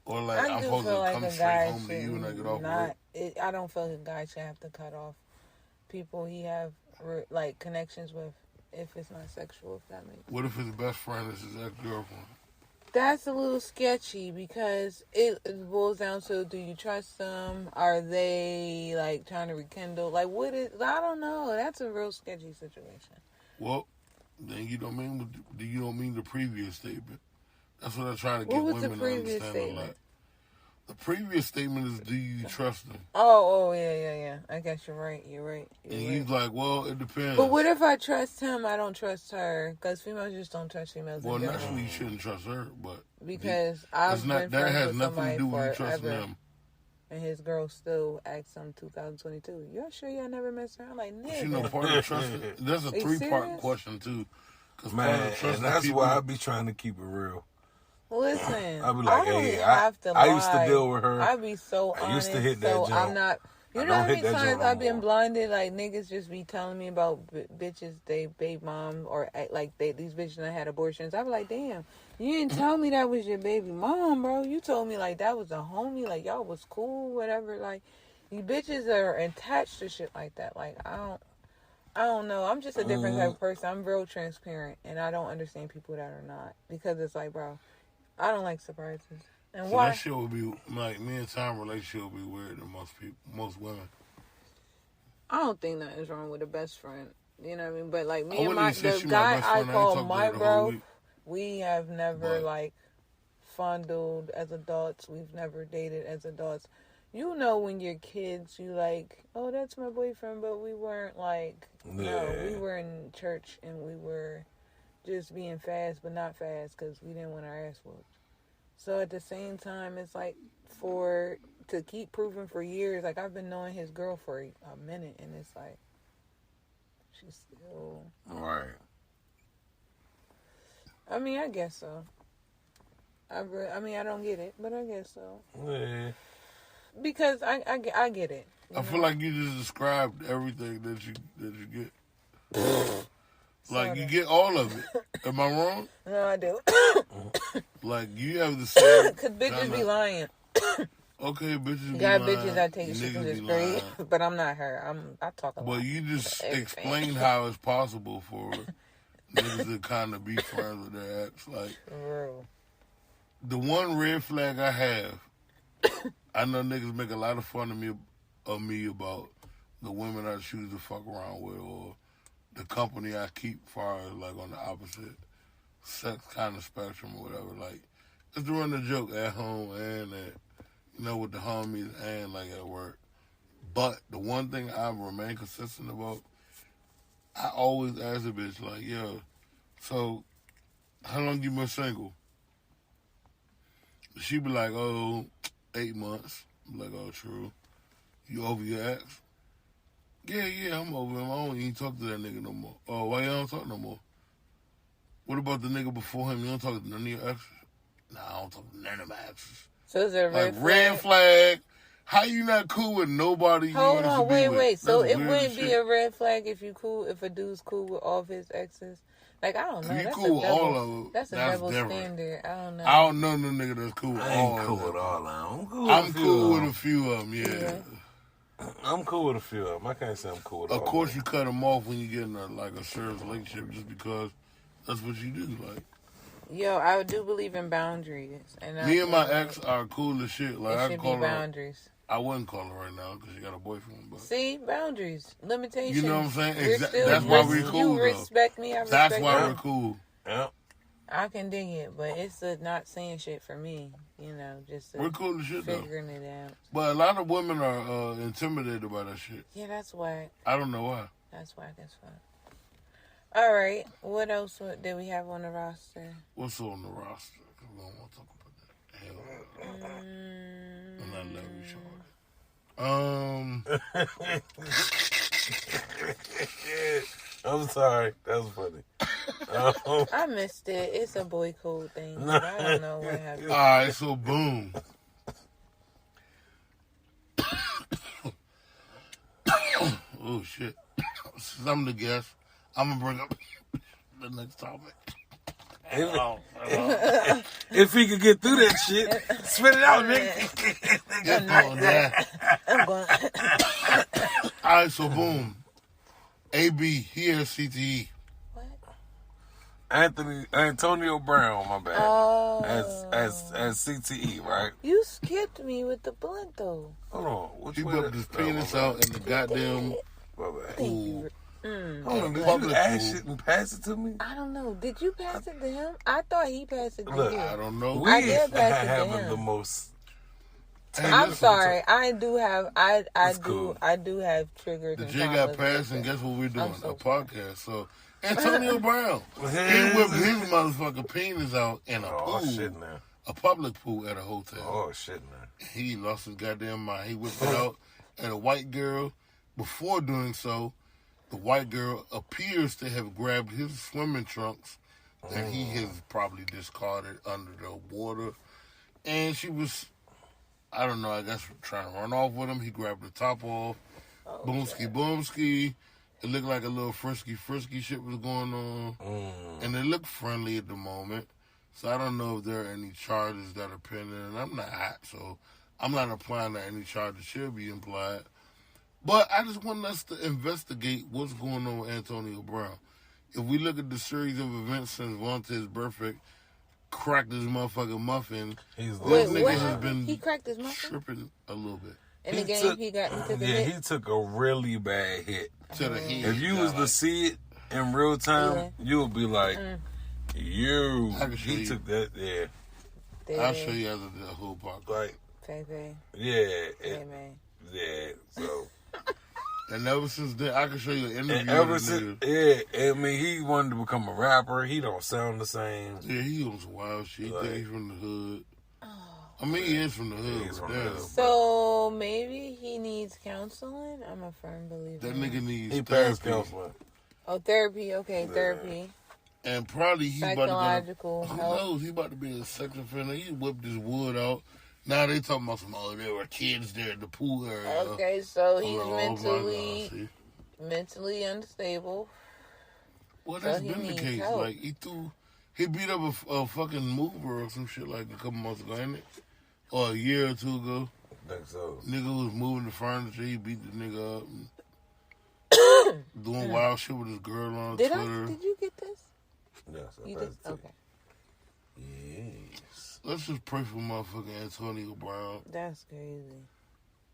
Speaker 3: Or like
Speaker 1: I
Speaker 3: I'm
Speaker 1: do
Speaker 3: supposed
Speaker 1: feel
Speaker 3: to
Speaker 1: like
Speaker 3: come
Speaker 1: a
Speaker 3: straight
Speaker 1: guy
Speaker 3: home to you when I get off
Speaker 1: should
Speaker 3: work.
Speaker 1: not. I don't feel like a guy should have to cut off people he have like connections with if it's not sexual. If that makes.
Speaker 3: What if his best friend is his ex-girlfriend?
Speaker 1: That's a little sketchy because it boils down to, do you trust them? Are they like trying to rekindle? Like, what is? I don't know. That's a real sketchy situation.
Speaker 3: Well, then you don't mean the previous statement. That's what I try to get
Speaker 1: What was the
Speaker 3: women to
Speaker 1: previous
Speaker 3: understand a lot.
Speaker 1: statement?
Speaker 3: The previous statement is, do you trust them?
Speaker 1: Oh, yeah. I guess you're right. You're right.
Speaker 3: And he's like, well, it depends.
Speaker 1: But what if I trust him? I don't trust her, because females just don't trust females.
Speaker 3: Well,
Speaker 1: in general.
Speaker 3: naturally, you shouldn't trust her, but
Speaker 1: Because I've been friends with somebody forever.
Speaker 3: Him.
Speaker 1: And his girl still asks him 2022. Y'all sure y'all never messed her? I'm like, nigga.
Speaker 3: You know, part of trust. There's a 3-part question too.
Speaker 2: Man, and that's why I be trying to keep it real.
Speaker 1: Listen,
Speaker 2: I be like, hey, I used to deal with her.
Speaker 1: I be so honest. I used to hit that jump. I'm not. You know how many times I've been blinded? Like, niggas just be telling me about bitches, they baby mom, or like these bitches that had abortions. I be like, damn, you didn't tell me that was your baby mom, bro. You told me, like, that was a homie, like, y'all was cool, whatever. Like, you bitches are attached to shit like that. Like, I don't know. I'm just a different type of person. I'm real transparent, and I don't understand people that are not. Because it's like, bro, I don't like surprises. And
Speaker 3: so
Speaker 1: why?
Speaker 3: That shit would be, like, me and Tom relationship would be weird than most women.
Speaker 1: I don't think nothing's wrong with a best friend. You know what I mean? But, like, me and the guy I call my bro, we have never, like, fondled as adults. We've never dated as adults. You know when you're kids, you like, oh, that's my boyfriend, but we weren't, like, no, we were in church and we were just being fast, but not fast because we didn't want our ass whooped. So at the same time, it's like to keep proving for years, like I've been knowing his girl for a minute, and it's like she's still
Speaker 2: right.
Speaker 1: I mean, I guess so. I mean, I don't get it, but I guess so.
Speaker 2: Yeah.
Speaker 1: Because I get it.
Speaker 3: I feel like you just described everything that you get. Like, you get all of it. Am I wrong?
Speaker 1: No, I do.
Speaker 3: Like, you have the same...
Speaker 1: Because bitches be lying.
Speaker 3: Okay, bitches be
Speaker 1: got
Speaker 3: lying.
Speaker 1: bitches that take shit from this grade, but I'm not her. I talk a lot.
Speaker 3: But you just explained how it's possible for niggas to kind of be friends with their ex. Like,
Speaker 1: real.
Speaker 3: The one red flag I have, I know niggas make a lot of fun of me about the women I choose to fuck around with, or the company I keep far as, like, on the opposite sex kind of spectrum or whatever. Like, it's to run the joke at home and at, you know, with the homies and, like, at work. But the one thing I remain consistent about, I always ask a bitch, like, yo, so how long you been single? She be like, oh, 8 months. I'm like, oh, true. You over your ex? Yeah, I'm over him. I don't even talk to that nigga no more. Oh, why you don't talk no more? What about the nigga before him? You don't talk to none of your exes? Nah, I don't talk to none of my exes.
Speaker 1: So is it a red
Speaker 3: flag? Red flag. How you not cool with nobody?
Speaker 1: Hold on, wait. So it wouldn't be a red flag if a dude's cool with all of his exes? Like, I don't know.
Speaker 3: If you cool with all of them,
Speaker 1: that's a double standard. I don't know.
Speaker 3: I don't know no nigga that's cool with all of them.
Speaker 2: I ain't cool with all of them.
Speaker 3: I'm cool with a few of them, yeah.
Speaker 2: I'm cool with a few of them. I can't say I'm cool with all of them.
Speaker 3: Of course, you cut them off when you get in a serious relationship just because that's what you do. Like,
Speaker 1: yo, I do believe in boundaries.
Speaker 3: Me and my ex are cool as shit. Like,
Speaker 1: I should be boundaries.
Speaker 3: I wouldn't call her right now because she got a boyfriend. But
Speaker 1: see, boundaries, limitations.
Speaker 3: You know what I'm saying? That's why we're cool.
Speaker 1: You respect me. I respect
Speaker 3: That's why we're cool.
Speaker 2: Yeah.
Speaker 1: I can dig it, but it's not saying shit for me. You know, just
Speaker 3: we're cool as shit
Speaker 1: figuring it out.
Speaker 3: But a lot of women are intimidated by that shit.
Speaker 1: Yeah, that's why.
Speaker 3: I don't know why.
Speaker 1: That's why. That's why. All right. What else did we have on the roster?
Speaker 3: What's on the roster? Because we don't want to talk about that. Hell no. I'm not letting you show it.
Speaker 2: I'm sorry. That was funny.
Speaker 1: I missed it. It's a boy code thing. I don't know what happened.
Speaker 3: All right, so boom. Oh, shit. Since I'm the guest, I'm going to bring up the next topic.
Speaker 2: If he could get through that shit, spit it out, nigga.
Speaker 1: I'm going.
Speaker 3: All right, so boom. AB, he has CTE.
Speaker 1: What?
Speaker 2: Antonio Brown, my bad.
Speaker 1: Oh.
Speaker 2: As CTE, right?
Speaker 1: You skipped me with the blunt though.
Speaker 2: Hold on.
Speaker 3: He put his penis out in the goddamn pool.
Speaker 2: Hold on, did you ask shit and pass it to me?
Speaker 1: I don't know. Did you pass it to him? I thought he passed it to you.
Speaker 3: I don't know.
Speaker 2: We
Speaker 1: did pass it to
Speaker 2: having
Speaker 1: him.
Speaker 2: the most.
Speaker 1: I'm sorry. I do have. I
Speaker 2: cool.
Speaker 1: do have triggers.
Speaker 3: The J got passed, and guess what we're doing? A podcast. So Antonio Brown, he whipped his motherfucking penis out in a pool.
Speaker 2: Shit now.
Speaker 3: a public pool at a hotel.
Speaker 2: Oh, shit, man.
Speaker 3: He lost his goddamn mind. He whipped it out at a white girl. Before doing so, the white girl appears to have grabbed his swimming trunks that he has probably discarded under the water. And she was, I don't know, I guess trying to run off with him. He grabbed the top off. Boomski. It looked like a little frisky shit was going on. And it looked friendly at the moment. So I don't know if there are any charges that are pending. And I'm not hot, so I'm not implying that any charges should be implied. But I just want us to investigate what's going on with Antonio Brown. If we look at the series of events since Vontae's birthday, cracked his motherfucking muffin, this nigga has been
Speaker 1: he cracked his muffin?
Speaker 3: tripping a little bit.
Speaker 1: In the game, he took a hit?
Speaker 2: He took a really bad hit.
Speaker 3: To the head.
Speaker 2: If you was to see it in real time, you would be like, he took that,
Speaker 3: I'll show you after the whole part.
Speaker 2: Like,
Speaker 1: man.
Speaker 2: So.
Speaker 3: And ever since then, I can show you an interview.
Speaker 2: And ever since, I mean, he wanted to become a rapper. He don't sound the same.
Speaker 3: Yeah, he on some wild shit. He think he's from the hood. I mean, he is from the hood.
Speaker 1: So maybe he needs counseling. I'm a firm believer.
Speaker 3: That nigga needs
Speaker 2: counseling.
Speaker 1: Oh, therapy. Okay, therapy.
Speaker 3: And probably he's
Speaker 1: psychological
Speaker 3: about to
Speaker 1: help.
Speaker 3: Who knows? He about to be a sex offender. He whipped his wood out. Now they talking about there were kids there at the pool area.
Speaker 1: Okay, so he's mentally unstable.
Speaker 3: Well, that's been the case. Help. Like he beat up a fucking mover or some shit like a couple months ago, ain't it? Or a year or two ago.
Speaker 2: I think so.
Speaker 3: Nigga was moving the furniture. He beat the nigga up. And doing wild shit with his girl on Twitter.
Speaker 1: Did you get this?
Speaker 2: Yes,
Speaker 1: you did. Okay.
Speaker 2: Yes.
Speaker 3: Let's just pray for motherfucking Antonio Brown.
Speaker 1: That's crazy.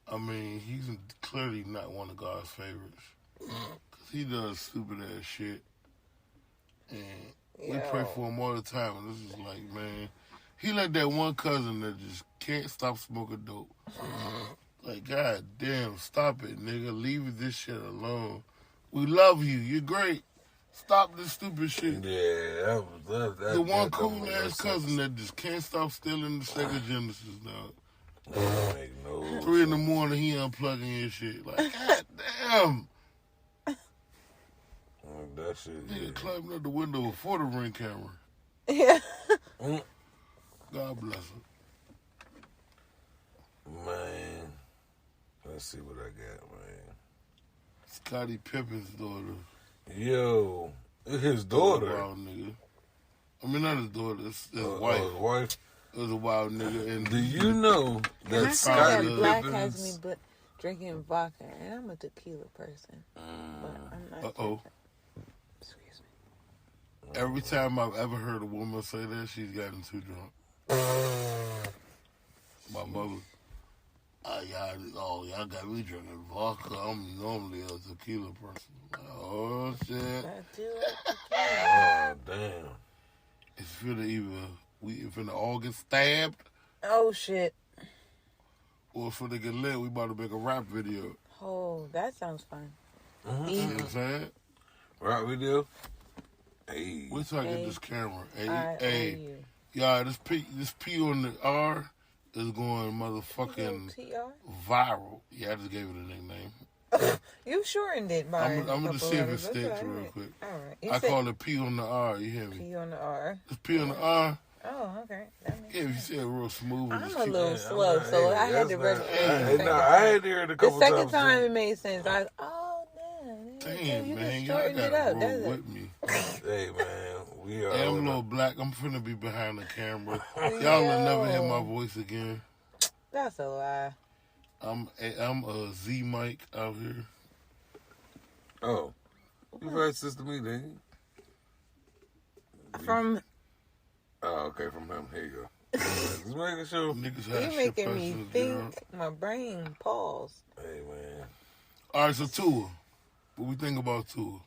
Speaker 3: I mean, he's clearly not one of God's favorites. Because he does stupid ass shit. And we pray for him all the time. And this is like, man, he like that one cousin that just can't stop smoking dope. Like, god damn, stop it, nigga. Leave this shit alone. We love you. You're great. Stop this stupid shit.
Speaker 2: Yeah, that
Speaker 3: the one cool ass cousin that just can't stop stealing the Sega Genesis, dog. 3 in the morning, he unplugging his shit. Like, god damn.
Speaker 2: That shit.
Speaker 3: Nigga climbing up the window before the Ring camera.
Speaker 1: Yeah.
Speaker 3: God bless him.
Speaker 2: Man, let's see what I got, man.
Speaker 3: Scottie Pippen's daughter.
Speaker 2: Yo, his daughter.
Speaker 3: Wild nigga. I mean, not his daughter. It's his wife. His wife. It was a wild nigga. And
Speaker 2: do you know that Scottie
Speaker 1: Black has me drinking vodka, and I'm a tequila person. But I'm not. Excuse me.
Speaker 3: Every time I've ever heard a woman say that, she's gotten too drunk. My mother. Y'all got me drinking vodka. I'm normally a tequila person. Oh, shit.
Speaker 1: I do like tequila.
Speaker 2: Oh, damn.
Speaker 3: It's finna all get stabbed.
Speaker 1: Oh, shit.
Speaker 3: Or if they get lit, we about to make a rap video.
Speaker 1: Oh, that sounds fun.
Speaker 3: Mm-hmm. You know what I'm saying?
Speaker 2: Rap video? Hey.
Speaker 3: Wait till I get this camera. Hey. Y'all, this P on the R is going motherfucking viral. Yeah, I just gave it a nickname.
Speaker 1: You shortened it by
Speaker 3: I'm going to see if it sticks real quick.
Speaker 1: All right.
Speaker 3: I call it P on the R. You hear me?
Speaker 1: P on the R.
Speaker 3: It's P on the R.
Speaker 1: Oh, okay.
Speaker 3: Yeah, you said it real smooth.
Speaker 1: I'm a little slow, so I had to rest.
Speaker 2: I had to hear it a couple times.
Speaker 1: The second time it made sense. I was,
Speaker 3: damn,
Speaker 1: you
Speaker 3: man,
Speaker 1: just
Speaker 3: y'all
Speaker 1: shortened it
Speaker 3: gotta
Speaker 1: up.
Speaker 3: roll with me.
Speaker 2: Hey, man, we are.
Speaker 3: Hey, I'm a little black. I'm finna be behind the camera. Y'all will never hear my voice again.
Speaker 1: That's a lie.
Speaker 3: I'm a Z mic out here.
Speaker 2: Oh, you racist to me, then?
Speaker 1: From.
Speaker 2: Oh, okay, from him. Here you go. Just making sure.
Speaker 3: You're
Speaker 1: making me think. My brain pause.
Speaker 2: Hey, man.
Speaker 3: All right, so Tua. What we think about Tua?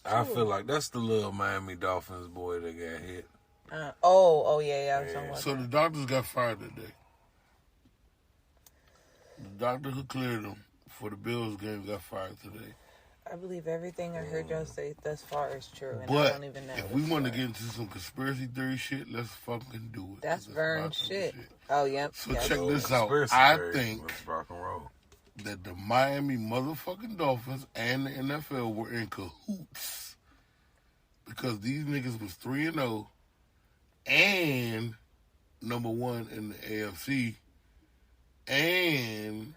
Speaker 2: I feel like that's the little Miami Dolphins boy that got hit.
Speaker 1: Yeah. I was talking about
Speaker 3: so the doctors got fired today. The doctor who cleared him for the Bills game got fired today.
Speaker 1: I believe everything I heard y'all say thus far is true, and
Speaker 3: but
Speaker 1: I don't even know.
Speaker 3: If we want to get into some conspiracy theory shit, let's fucking do it.
Speaker 1: That's Vern shit. Oh, yep.
Speaker 3: So check this out. I think
Speaker 2: let's rock and roll.
Speaker 3: That the Miami motherfucking Dolphins and the NFL were in cahoots because these niggas was 3-0 and number one in the AFC, and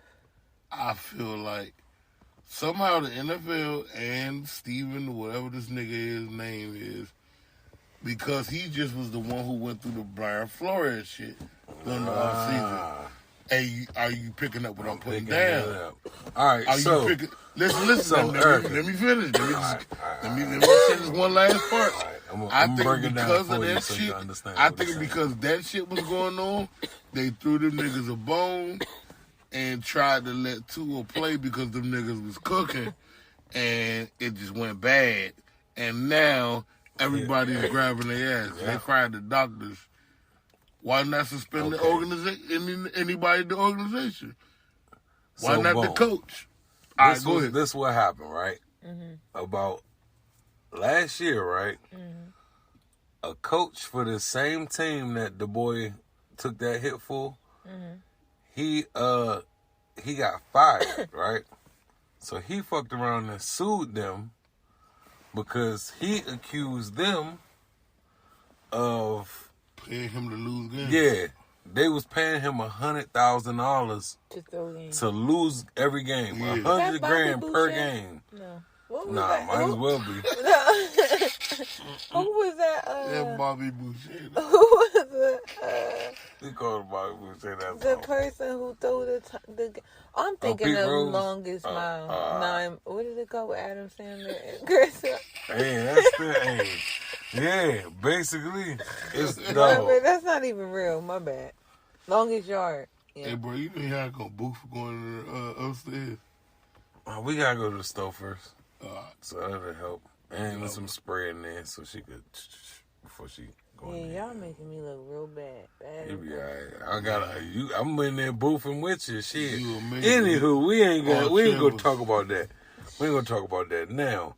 Speaker 3: I feel like somehow the NFL and Steven, whatever this nigga name is, because he just was the one who went through the Brian Flores shit during the offseason. Hey, are you picking up what I'm putting down?
Speaker 2: All right,
Speaker 3: are
Speaker 2: so...
Speaker 3: you picking... Listen, let me finish. Let me say this one last part. I think because of that shit, I think because that shit was going on, they threw them niggas a bone and tried to let Tua play because them niggas was cooking, and it just went bad. And now everybody's grabbing their ass. They fired the doctors. Why not suspend the organization? Anybody in the organization? Why not the coach? Go ahead.
Speaker 2: This what happened, right? Mm-hmm. About last year, right? Mm-hmm. A coach for the same team that the boy took that hit for, he got fired, right? So he fucked around and sued them because he accused them of
Speaker 3: paying him to lose games.
Speaker 2: Yeah, they was paying him $100,000 to lose every game. Yeah. $100,000 per game.
Speaker 1: No.
Speaker 2: Might as well be.
Speaker 1: Who was that?
Speaker 3: That Bobby Boucher.
Speaker 1: Who was it?
Speaker 2: He called Bobby Boucher.
Speaker 1: The person who threw the I'm thinking of
Speaker 2: Rose?
Speaker 1: Longest Mile. What is it called with Adam Sandler and Chris?
Speaker 2: Hey, that's the yeah, basically, it's
Speaker 1: that's not even real. My bad. Longest Yard. Yeah.
Speaker 3: Hey, bro, you know y'all gonna book for going upstairs?
Speaker 2: We gotta go to the store first. So that'll help. And there's some spray in there so she could before she go in there.
Speaker 1: Y'all making me look real bad.
Speaker 2: You be alright. I'm in there boofing with you. Shit. Anywho, we ain't gonna talk about that. We ain't gonna talk about that now.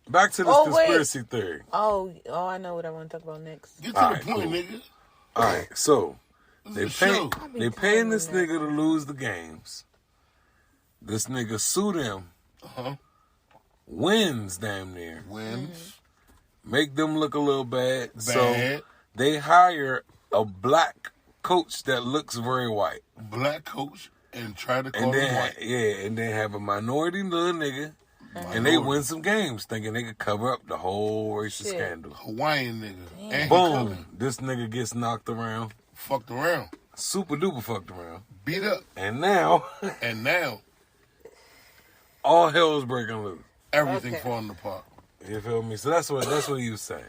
Speaker 2: Back to this conspiracy theory.
Speaker 1: Oh, I know what I want to talk about next.
Speaker 3: Get to the point, nigga.
Speaker 2: All right, so they paying this nigga to lose the games. This nigga sued him. Wins damn near. Make them look a little bad. So they hire a black coach that looks very white.
Speaker 3: Black coach and try to call him white.
Speaker 2: Yeah, and then have a minority little nigga. And they win some games thinking they could cover up the whole racial scandal.
Speaker 3: Hawaiian nigga. And
Speaker 2: boom, this nigga gets knocked around.
Speaker 3: Fucked around.
Speaker 2: Super duper fucked around.
Speaker 3: Beat up.
Speaker 2: And now. All hell is breaking loose.
Speaker 3: Everything falling apart.
Speaker 2: You feel me? So that's what you was saying.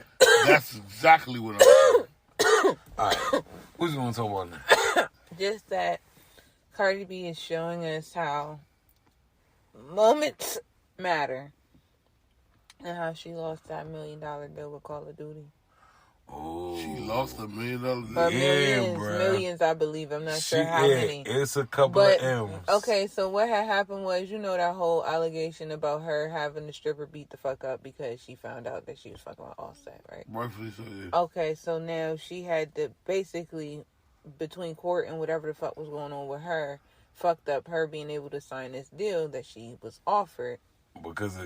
Speaker 3: That's exactly what I'm saying.
Speaker 2: All right. Who's going to talk about now?
Speaker 1: Just that Cardi B is showing us how moments matter and how she lost that $1 million deal with Call of Duty.
Speaker 2: Oh,
Speaker 3: she lost $1 million deal.
Speaker 1: Or millions, I believe. I'm not sure how many.
Speaker 2: It's a couple of M's.
Speaker 1: Okay, so what had happened was, that whole allegation about her having the stripper beat the fuck up because she found out that she was fucking with Offset, right?
Speaker 3: Rightfully so, yeah.
Speaker 1: Okay, so now she had to basically, between court and whatever the fuck was going on with her, fucked up her being able to sign this deal that she was offered.
Speaker 2: Because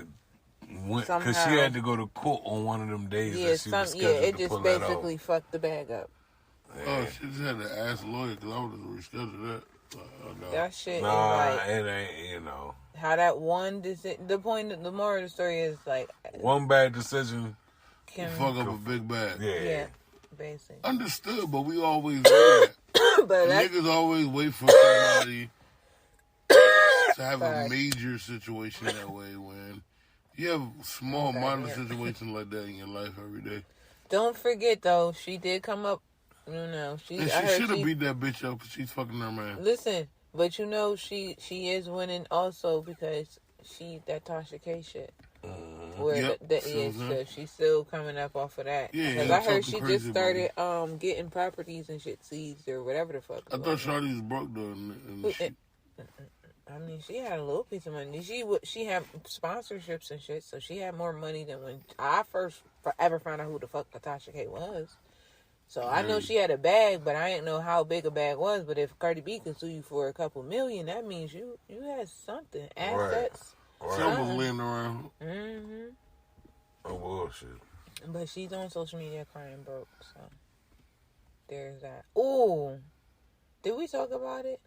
Speaker 2: she had to go to court on one of them days that she was scheduled
Speaker 1: it
Speaker 2: to
Speaker 1: just
Speaker 2: pull
Speaker 1: basically fucked the bag up.
Speaker 2: Yeah.
Speaker 3: Oh, she just had to ask the lawyer because I would have rescheduled that.
Speaker 1: That shit
Speaker 2: it ain't,
Speaker 1: how that one decision, the moral of the story is like
Speaker 2: one bad decision
Speaker 3: can fuck up a big bag.
Speaker 1: Yeah, basically.
Speaker 3: Understood, but we always do that. But niggas always wait for somebody to have a major situation that way when you have small, minor situations like that in your life every day.
Speaker 1: Don't forget, though, she did come up, she should
Speaker 3: have beat that bitch up because she's fucking her man.
Speaker 1: Listen, but she is winning also because that Tasha K shit. So she's still coming up off of that. Yeah, because I heard she just started getting properties and shit seized or whatever the fuck.
Speaker 3: I thought Shawty was broke though.
Speaker 1: I mean, she had a little piece of money. She had sponsorships and shit, so she had more money than when I first ever found out who the fuck Natasha K was. So I know she had a bag, but I didn't know how big a bag was. But if Cardi B can sue you for a couple million, that means you had something, assets.
Speaker 3: Right. Something laying around.
Speaker 1: Mm-hmm.
Speaker 2: Oh bullshit.
Speaker 1: But she's on social media crying broke, so there's that. Ooh, did we talk about it?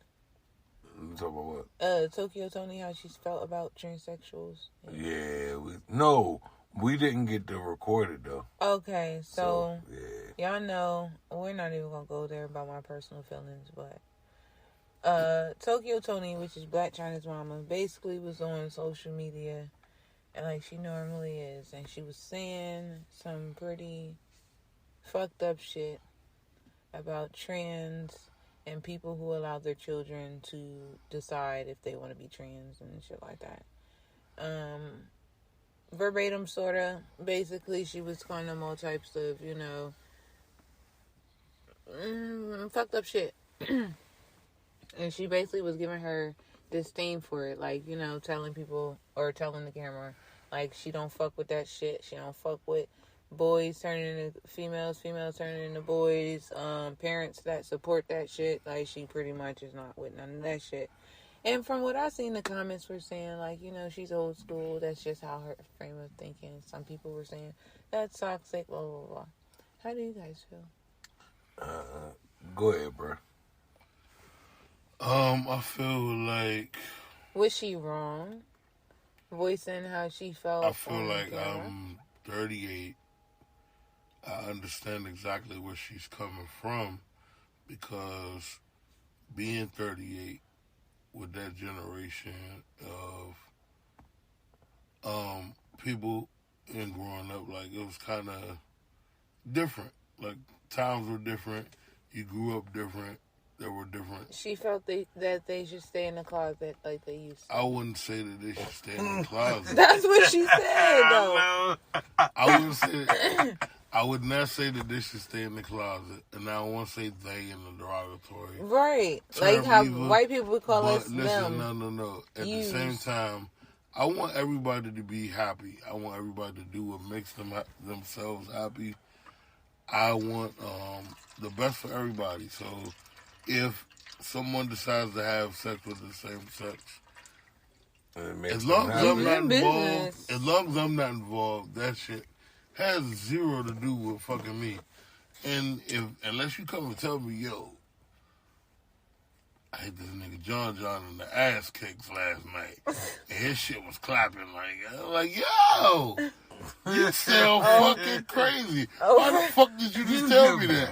Speaker 2: Talk about what?
Speaker 1: Tokyo Toni, how she felt about transsexuals.
Speaker 2: Yeah, we didn't get to record it though.
Speaker 1: Okay, so
Speaker 2: yeah.
Speaker 1: Y'all know we're not even gonna go there about my personal feelings, but Tokyo Toni, which is Blac Chyna's mama, basically was on social media, and like she normally is, and she was saying some pretty fucked up shit about trans and people who allow their children to decide if they want to be trans and shit like that. Verbatim, sorta. Basically, she was calling them all types of, fucked up shit. And she basically was giving her disdain for it. Like, telling people, or telling the camera, like, she don't fuck with that shit. She don't fuck with boys turning into females, females turning into boys, parents that support that shit. Like, she pretty much is not with none of that shit. And from what I seen, the comments were saying, like, she's old school. That's just how her frame of thinking. Some people were saying, that's toxic, blah, blah, blah. How do you guys feel?
Speaker 2: Go ahead, bro.
Speaker 3: I feel like...
Speaker 1: Was she wrong? Voicing how she felt?
Speaker 3: I feel like I'm 38. I understand exactly where she's coming from, because being 38 with that generation of people and growing up, like, it was kind of different. Like, times were different. You grew up different. There were different.
Speaker 1: She felt that they should stay in the closet like they used to.
Speaker 3: I wouldn't say that they should stay in the closet.
Speaker 1: That's what she said, though.
Speaker 3: I wouldn't say that. I would not say that they should stay in the closet, and I don't want to say they in the derogatory.
Speaker 1: Right. Like how white people would call us them.
Speaker 3: No. At the same time, I want everybody to be happy. I want everybody to do what makes themselves happy. I want the best for everybody. So if someone decides to have sex with the same sex, as long as I'm not involved, that shit has zero to do with fucking me. And unless you come and tell me, yo, I hit this nigga John in the ass kicks last night, and his shit was clapping like, yo, you sound fucking crazy. Why the fuck did you just tell me that?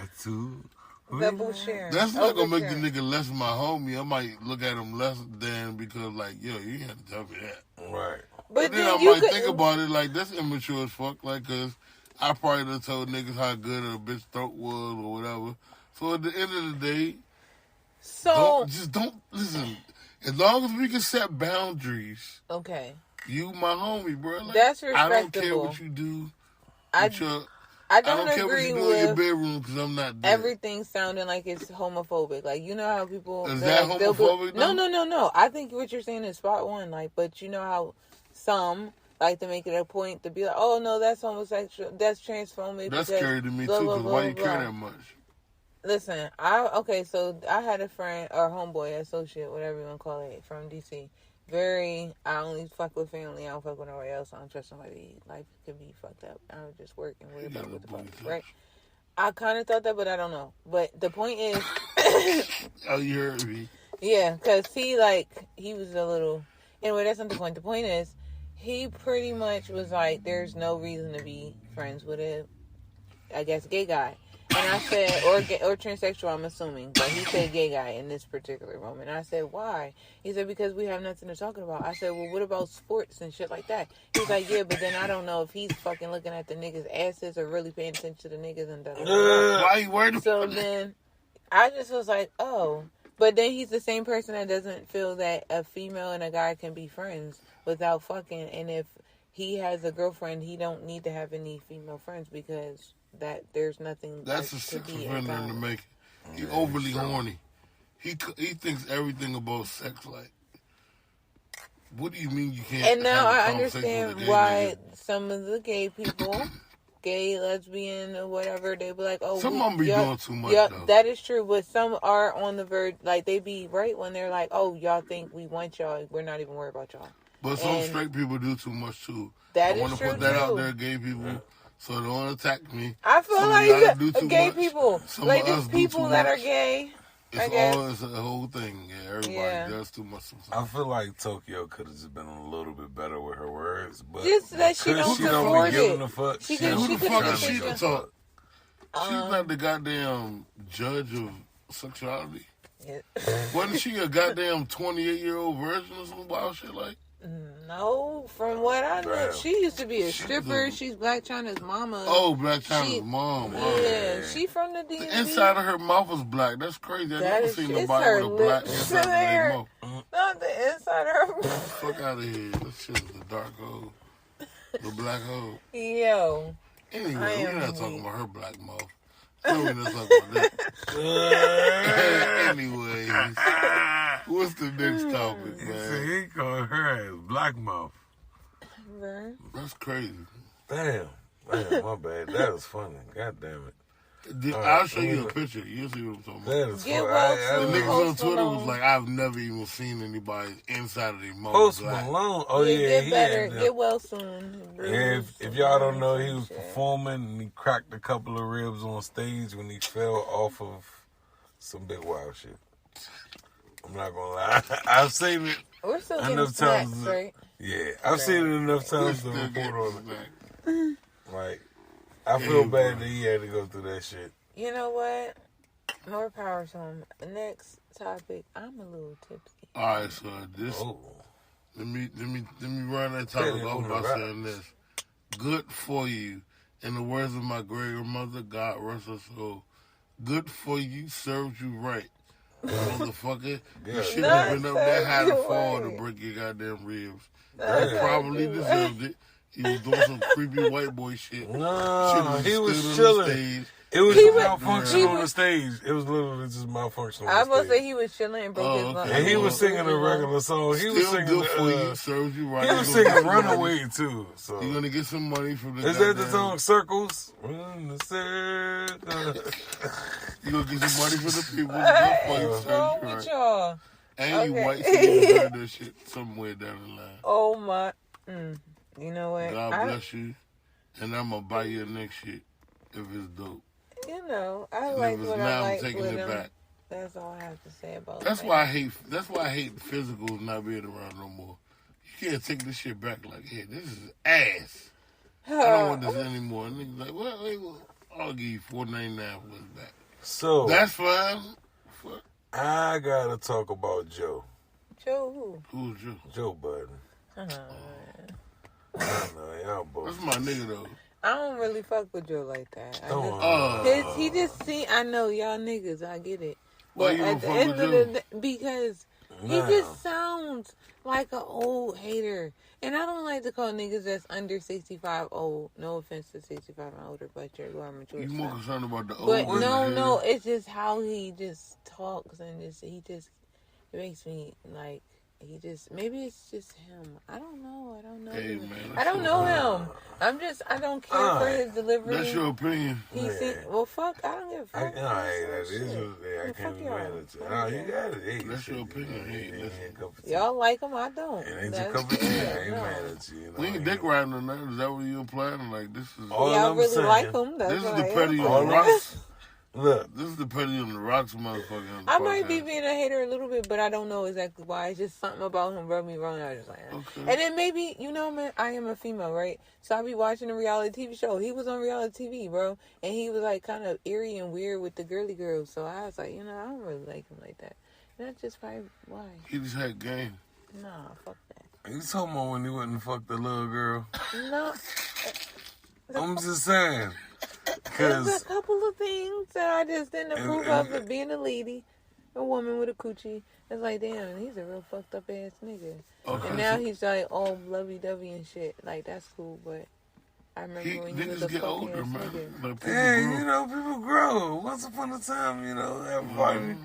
Speaker 1: Double share.
Speaker 3: That's not gonna make the nigga less my homie. I might look at him less than because, like, yo, you had to tell me that.
Speaker 2: Right.
Speaker 1: But
Speaker 3: then I might think about it like, that's immature as fuck. Like, cause I probably done told niggas how good a bitch throat was or whatever. So at the end of the day, don't listen. As long as we can set boundaries.
Speaker 1: Okay.
Speaker 3: You my homie, bro. Like,
Speaker 1: that's respectable.
Speaker 3: I don't care what you do.
Speaker 1: I don't
Speaker 3: care what you do in your bedroom because I'm not there.
Speaker 1: Everything sounding like it's homophobic. Like, you know how people...
Speaker 3: Is that homophobic?
Speaker 1: No. I think what you're saying is spot on. Like, but you know how some like to make it a point to be like, oh, no, that's homosexual. That's transphobic.
Speaker 3: That's scary to me, too, because why you care that much?
Speaker 1: Listen, so I had a friend, or homeboy, associate, whatever you want to call it, from D.C. I only fuck with family. I don't fuck with nobody else. I don't trust somebody. Life could be fucked up. I would just work and worry about what the fuck, right? I kind of thought that, but I don't know. But the point is...
Speaker 3: Oh, you heard me.
Speaker 1: Yeah, because he was a little... Anyway, that's not the point. The point is, he pretty much was like, there's no reason to be friends with a, I guess, gay guy. And I said, or transsexual, I'm assuming. But he said gay guy in this particular moment. And I said, why? He said, because we have nothing to talk about. I said, well, what about sports and shit like that? He was like, yeah, but then I don't know if he's fucking looking at the niggas' asses or really paying attention to the niggas and da.
Speaker 3: Why you worried?
Speaker 1: So then I just was like, oh. But then he's the same person that doesn't feel that a female and a guy can be friends without fucking. And if he has a girlfriend, he don't need to have any female friends because... that there's nothing.
Speaker 3: That's a sick offender in the making. He overly horny. He thinks everything about sex. Like, What do you mean you can't?
Speaker 1: And now
Speaker 3: have a
Speaker 1: I
Speaker 3: conversation
Speaker 1: understand
Speaker 3: with a gay
Speaker 1: why
Speaker 3: nigga?
Speaker 1: some of the gay people, gay, lesbian, or whatever, they be like, oh,
Speaker 3: Some of them be doing too much, though.
Speaker 1: That is true, but some are on the verge, like, they be right when they're like, oh, y'all think we want y'all, we're not even worried about y'all.
Speaker 3: But some straight people do too much, too.
Speaker 1: That
Speaker 3: I want
Speaker 1: is
Speaker 3: to
Speaker 1: true,
Speaker 3: put that out
Speaker 1: too.
Speaker 3: there, gay people, so don't attack me.
Speaker 1: I feel
Speaker 3: Some of
Speaker 1: like
Speaker 3: y'all do too
Speaker 1: gay
Speaker 3: much.
Speaker 1: people,
Speaker 3: Some
Speaker 1: like,
Speaker 3: of
Speaker 1: there's
Speaker 3: us do
Speaker 1: people
Speaker 3: too
Speaker 1: that are
Speaker 3: much.
Speaker 1: gay.
Speaker 3: It's a whole thing. Yeah, everybody does too much sometimes.
Speaker 2: I feel like Tokyo could have just been a little bit better with her words, but
Speaker 1: Just that she don't support
Speaker 2: be giving
Speaker 1: it.
Speaker 2: a fuck.
Speaker 1: She
Speaker 3: Who the fuck is she
Speaker 1: to
Speaker 3: to talk? She's not the goddamn judge of sexuality.
Speaker 1: Yeah.
Speaker 3: Wasn't she a goddamn 28-year-old virgin or some wild shit like?
Speaker 1: No, from what I know,
Speaker 2: Damn.
Speaker 1: she used to be a stripper. She's Black China's mama.
Speaker 3: Oh, Black China's mom.
Speaker 1: Yeah, she from the DMV.
Speaker 3: The inside of her mouth is black. That's crazy. I've never seen nobody with a black inside of their mouth.
Speaker 1: Not the inside of her mouth.
Speaker 3: Fuck out of here. That shit is the dark hole. The black hole.
Speaker 1: Yo.
Speaker 3: Anyway, we're not talking about her black mouth. No, we're not talking about that. Anyways, what's the next topic, man?
Speaker 2: He called her ass Black Mouth.
Speaker 3: That's crazy.
Speaker 2: Damn, my bad. That was funny. God damn it.
Speaker 3: I'll show you a picture. You'll see what I'm talking about.
Speaker 2: That is
Speaker 1: Get
Speaker 2: funny.
Speaker 3: The
Speaker 1: well
Speaker 3: niggas on
Speaker 1: Post
Speaker 3: Twitter
Speaker 1: Malone.
Speaker 3: was like, I've never even seen anybody inside of their mouth
Speaker 2: Post
Speaker 3: black.
Speaker 2: Malone. Oh
Speaker 1: Yeah,
Speaker 2: yeah,
Speaker 1: get
Speaker 2: he
Speaker 1: better.
Speaker 2: had
Speaker 1: Get well soon.
Speaker 2: Yeah, if y'all don't know, he was performing and he cracked a couple of ribs on stage when he fell off of some big wild shit. I'm not gonna lie. I've seen it
Speaker 1: We're still getting
Speaker 2: enough
Speaker 1: snacks,
Speaker 2: times.
Speaker 1: right?
Speaker 2: Yeah, I've seen it enough times to report on it. Like, I feel bad that he had to go through that shit.
Speaker 1: You know what? More power to him. Next topic. I'm a little tipsy.
Speaker 3: All right, so this.
Speaker 2: Oh.
Speaker 3: Let me run that topic off by saying this. Good for you. In the words of my great grandmother, God rest her soul. Good for you, served you right. Motherfucker, you shouldn't have been up that high to fall to break your goddamn ribs. You probably deserved it. He was doing some creepy white boy shit.
Speaker 2: No, he was chilling. It was malfunction on the stage. It was literally just malfunction on the stage.
Speaker 1: I was going to say he was chilling and broke his lungs.
Speaker 2: And he was singing a regular song. He was singing
Speaker 3: good for you, serves you right.
Speaker 2: He was singing Runaway too. So
Speaker 3: you're gonna get some money from the.
Speaker 2: Is that the song Circles? Run the circle.
Speaker 3: You gonna get some money for the people.
Speaker 1: What's wrong with y'all?
Speaker 3: And you white, so you heard that shit somewhere down the line.
Speaker 1: Oh my. You know what?
Speaker 3: God bless you. And I'm gonna buy you the next shit if it's dope.
Speaker 1: You know, I like what I like
Speaker 3: taking
Speaker 1: with
Speaker 3: it
Speaker 1: him.
Speaker 3: back.
Speaker 1: That's all I have to say about
Speaker 3: That's
Speaker 1: that.
Speaker 3: why I hate physicals not being around no more. You can't take this shit back like, hey, this is ass. I don't want this anymore. And niggas like, well, I'll give you $4.99 for this back.
Speaker 2: So
Speaker 3: that's fine.
Speaker 2: I gotta talk about Joe.
Speaker 1: Joe
Speaker 3: who? Who's Joe?
Speaker 2: Joe Budden. I know, y'all both.
Speaker 3: That's my nigga though.
Speaker 1: I don't really fuck with Joe like that. He just see. I know y'all niggas. I get it.
Speaker 3: Why
Speaker 1: But
Speaker 3: you
Speaker 1: at the
Speaker 3: don't
Speaker 1: end
Speaker 3: fuck
Speaker 1: of
Speaker 3: with
Speaker 1: the day, because he just sounds like an old hater, and I don't like to call niggas that's under 65 old. No offense to 65 and older, but you are mature.
Speaker 3: You more concerned about the old.
Speaker 1: But no, it's just how he just talks and it makes me like. Maybe it's just him. I don't know.
Speaker 3: Hey, man,
Speaker 1: I don't know him. I don't care for his delivery.
Speaker 3: That's your opinion.
Speaker 1: Well, fuck, I don't give a fuck.
Speaker 2: I can't be mad at you. No, you got it. Hey,
Speaker 3: that's your opinion.
Speaker 1: Y'all like him, I don't.
Speaker 2: It ain't your cup of tea. I ain't mad at you.
Speaker 3: We ain't dick riding on that. Is that what you implying? Like, this is...
Speaker 1: Y'all really like him. That's
Speaker 3: this is the petty on the rocks. Look, this is the petty on the rocks, motherfucker.
Speaker 1: I might be being a hater a little bit, but I don't know exactly why. It's just something about him rubbed me wrong. I was just like, okay. And then maybe, man, I am a female, right? So I be watching a reality TV show. He was on reality TV, bro. And he was like kind of eerie and weird with the girly girls. So I was like, I don't really like him like that. And that's just probably why.
Speaker 3: He just had game.
Speaker 1: Nah, fuck that.
Speaker 2: You talking about when he wouldn't fuck the little girl?
Speaker 1: No.
Speaker 2: I'm just saying.
Speaker 1: There's a couple of things that I just didn't approve of being a lady, a woman with a coochie. It's like, damn, he's a real fucked up ass nigga. Okay. And now he's like all lovey-dovey and shit. Like, that's cool, but I remember when he was a fucking ass nigga.
Speaker 2: Hey, people grow. Once upon a time, everybody.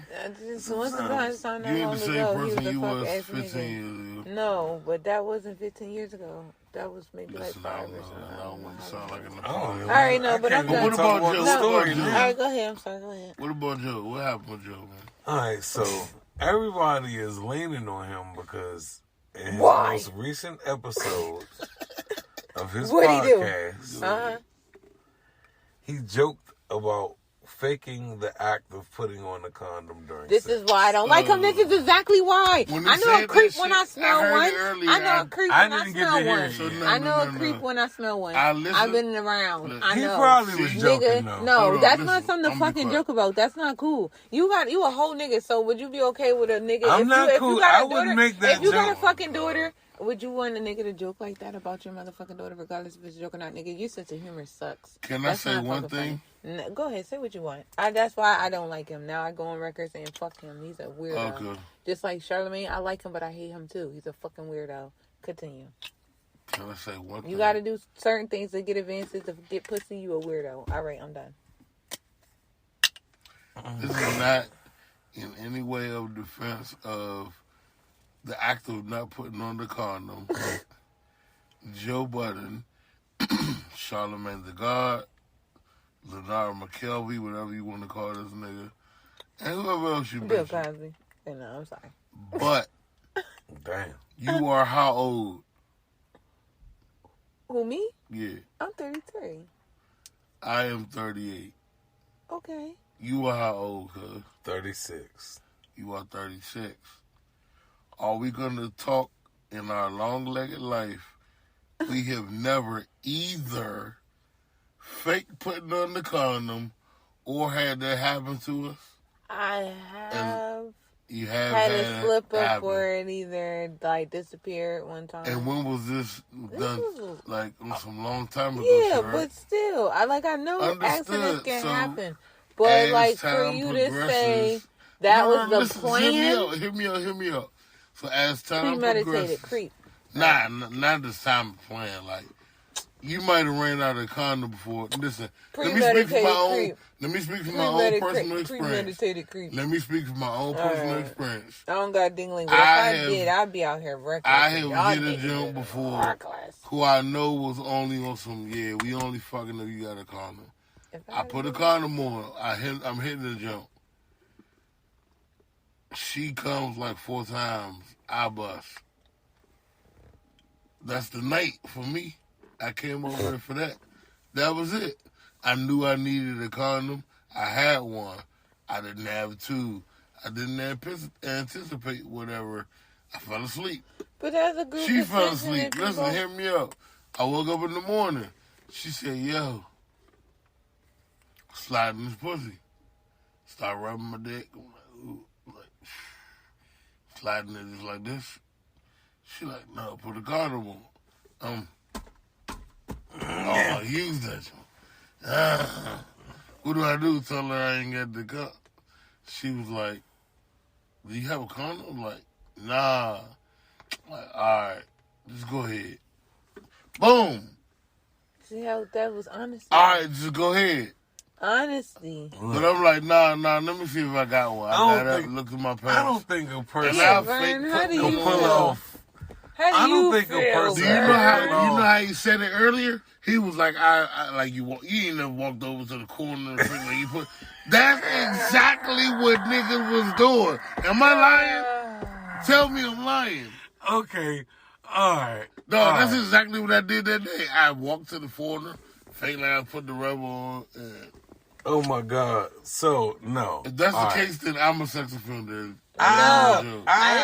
Speaker 1: Once upon a time, not long ago, he was a fuck ass nigga. No, but that wasn't 15 years ago. That was maybe like 5 or something.
Speaker 3: I don't want to sound like an
Speaker 1: All right, no, but I'm done.
Speaker 3: What about Joe?
Speaker 1: All right, go ahead. I'm sorry, go ahead.
Speaker 3: What about Joe? What happened with Joe, man?
Speaker 2: All right, so everybody is leaning on him because in his most recent episode of his podcast, he joked about faking the act of putting on a condom during
Speaker 1: This
Speaker 2: sex.
Speaker 1: is why I don't like him. This is exactly why. I know a creep when I smell one. I know a creep when I smell one. I know a creep when I smell one. I've been around. I know.
Speaker 2: He probably was joking, though.
Speaker 1: No, that's not something to fucking joke about. That's not cool. You a whole nigga, so would you be okay with a nigga?
Speaker 2: I'm not cool. I wouldn't make that joke.
Speaker 1: If you got a fucking daughter, would you want a nigga to joke like that about your motherfucking daughter, regardless if it's a joke or not, nigga? Your sense of humor sucks.
Speaker 3: Can I say one thing?
Speaker 1: No, go ahead, say what you want. That's why I don't like him. Now I go on record saying fuck him. He's a weirdo.
Speaker 3: Okay.
Speaker 1: Just like Charlamagne, I like him, but I hate him too. He's a fucking weirdo. Continue.
Speaker 3: Can I say one thing?
Speaker 1: You got to do certain things to get advances. To get pussy, you a weirdo. All right, I'm done.
Speaker 3: This is not in any way of defense of the act of not putting on the condom. Joe Budden, Charlamagne the God, Leonard McKelvey, whatever you want to call this nigga, and whoever else you
Speaker 1: Bill
Speaker 3: mentioned.
Speaker 1: Cosby. No, I'm sorry.
Speaker 3: But
Speaker 2: damn,
Speaker 3: you are how old?
Speaker 1: Who, me?
Speaker 3: Yeah.
Speaker 1: I'm 33.
Speaker 3: I am 38.
Speaker 1: Okay.
Speaker 3: You are how old, cuz?
Speaker 2: 36.
Speaker 3: You are 36. Are we going to talk in our long-legged life? We have never either fake putting on the condom or had that happen to us.
Speaker 1: I have.
Speaker 3: You have
Speaker 1: had a slip up
Speaker 3: happen.
Speaker 1: where it either like disappeared one time.
Speaker 3: And when was this done? Like some long time ago.
Speaker 1: Yeah,
Speaker 3: right?
Speaker 1: But still, I know
Speaker 3: Understood.
Speaker 1: accidents can
Speaker 3: So,
Speaker 1: happen. But like for you to say that was the plan.
Speaker 3: Hear me out. So as time
Speaker 1: premeditated creep.
Speaker 3: Not this time of plan. Like you might have ran out of condom before. Listen, let me speak from my own personal experience. Let me speak from my own personal experience.
Speaker 1: I don't got dingling. But if I did, I'd be out here reckless.
Speaker 3: I have hit a jump before who I know was only on some, we only fucking if you got a condom. I put a condom on. I'm hitting the jump. She comes like 4 times. I bust. That's the night for me. I came over there for that. That was it. I knew I needed a condom. I had one. I didn't have 2. I didn't anticipate whatever. I fell asleep.
Speaker 1: But as a group,
Speaker 3: she fell asleep. Listen, hear me out. I woke up in the morning. She said, yo, sliding this pussy. Start rubbing my dick. I'm like, ooh, sliding it just like this. She like, no, put a condom on. I use that one. What do I do? Tell her I ain't got the cup. She was like, do you have a condom? I'm like, nah. I'm like, all right, just go ahead. Boom.
Speaker 1: See how that was honesty?
Speaker 3: All right, just go ahead.
Speaker 1: Honesty.
Speaker 3: But I'm like, nah, let me see if I got one. I gotta look through my pants.
Speaker 2: I don't think a person
Speaker 1: can
Speaker 2: pull off.
Speaker 1: How do you feel?
Speaker 3: Do you know how he said it earlier? He was like, I like you ain't never walked over to the corner and like you put. That's exactly what niggas was doing. Am I lying? Tell me I'm lying.
Speaker 2: Okay, all right.
Speaker 3: No, that's exactly what I did that day. I walked to the corner, fake like I put the rubber on.
Speaker 2: Oh my God. So no.
Speaker 3: If that's the case, then I'm a sex offender.
Speaker 1: I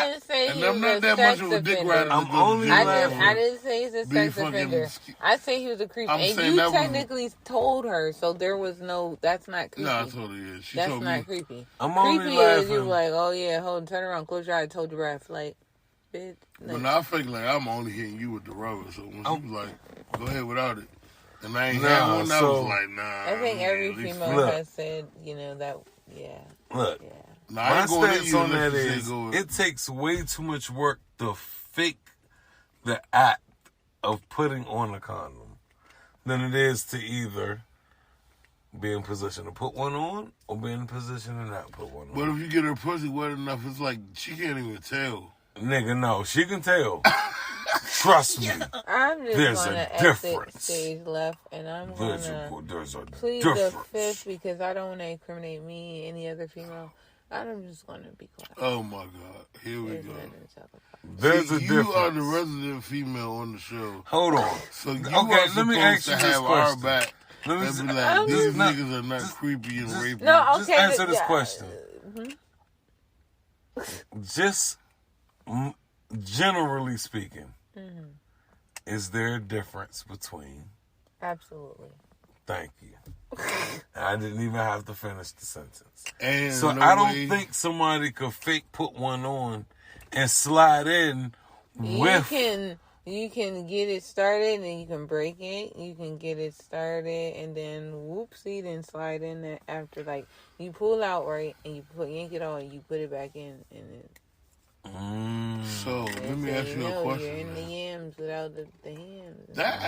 Speaker 1: didn't say he was
Speaker 3: not that much of a dick rider.
Speaker 1: I didn't say he's a sex offender. I say he was a creep. And you technically told her, so there was no, that's not creepy.
Speaker 3: No, I told her, yeah.
Speaker 1: That's not creepy.
Speaker 2: I'm
Speaker 1: creepy is you like, oh yeah, hold on, turn around, close your eyes, told your breath. Like, bitch.
Speaker 3: But now I fake like I'm only hitting you with the rubber. So when she was like, go ahead without it. And I ain't had one, I was like, nah.
Speaker 1: I think every female has said, that, yeah.
Speaker 2: Look.
Speaker 1: Yeah.
Speaker 2: My stance on that is it takes way too much work to fake the act of putting on a condom than it is to either be in position to put one on or be in position to not put one on.
Speaker 3: But if you get her pussy wet enough, it's like she can't even tell.
Speaker 2: Nigga, no. She can tell. Trust me.
Speaker 1: I'm just
Speaker 2: There's
Speaker 1: gonna
Speaker 2: a difference.
Speaker 1: stage left, and I'm gonna
Speaker 2: there's a
Speaker 1: plead
Speaker 2: difference.
Speaker 1: the fifth because I don't want to incriminate me, any other female. I'm just gonna be quiet.
Speaker 3: Oh my God! Here we go.
Speaker 2: There's a
Speaker 3: you
Speaker 2: difference.
Speaker 3: You are the resident female on the show.
Speaker 2: Hold on.
Speaker 3: So you
Speaker 2: okay,
Speaker 3: are
Speaker 2: let me ask you
Speaker 3: to
Speaker 2: this
Speaker 3: have
Speaker 2: question.
Speaker 3: our back. Let me be like, these niggas are not creepy and rapey.
Speaker 1: No, okay.
Speaker 2: Just answer this question. Just generally speaking, is there a difference between?
Speaker 1: Absolutely.
Speaker 2: Thank you. I didn't even have to finish the sentence.
Speaker 3: And
Speaker 2: so I don't think somebody could fake put one on and slide in with.
Speaker 1: You can get it started and you can break it. You can get it started and then whoopsie, then slide in there after. Like you pull out right and you yank it on and you put it back in and then.
Speaker 3: So let me ask you a question.
Speaker 1: You're in the yams without the hams.
Speaker 3: That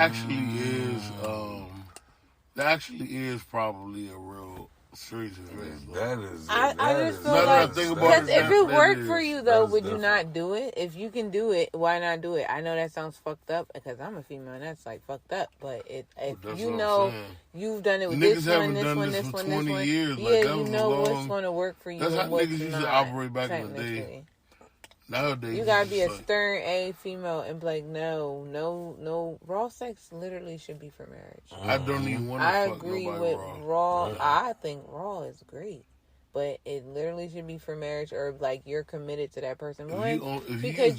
Speaker 3: actually is probably a real serious investment.
Speaker 2: That is.
Speaker 1: I just feel like because if it worked for you though, would you not do it? If you can do it, why not do it? I know that sounds fucked up because I'm a female and that's like fucked up. But if you know you've done it with this one, this one, this one, this one, yeah, you know what's going to work for you.
Speaker 3: That's how niggas used to operate back in the day. Nowadays,
Speaker 1: you gotta be a stern A female and be like, no. Raw sex literally should be for marriage.
Speaker 3: I don't even want to
Speaker 1: I
Speaker 3: fuck
Speaker 1: agree
Speaker 3: nobody
Speaker 1: with raw. I think raw is great, but it literally should be for marriage or like you're committed to that person. One, because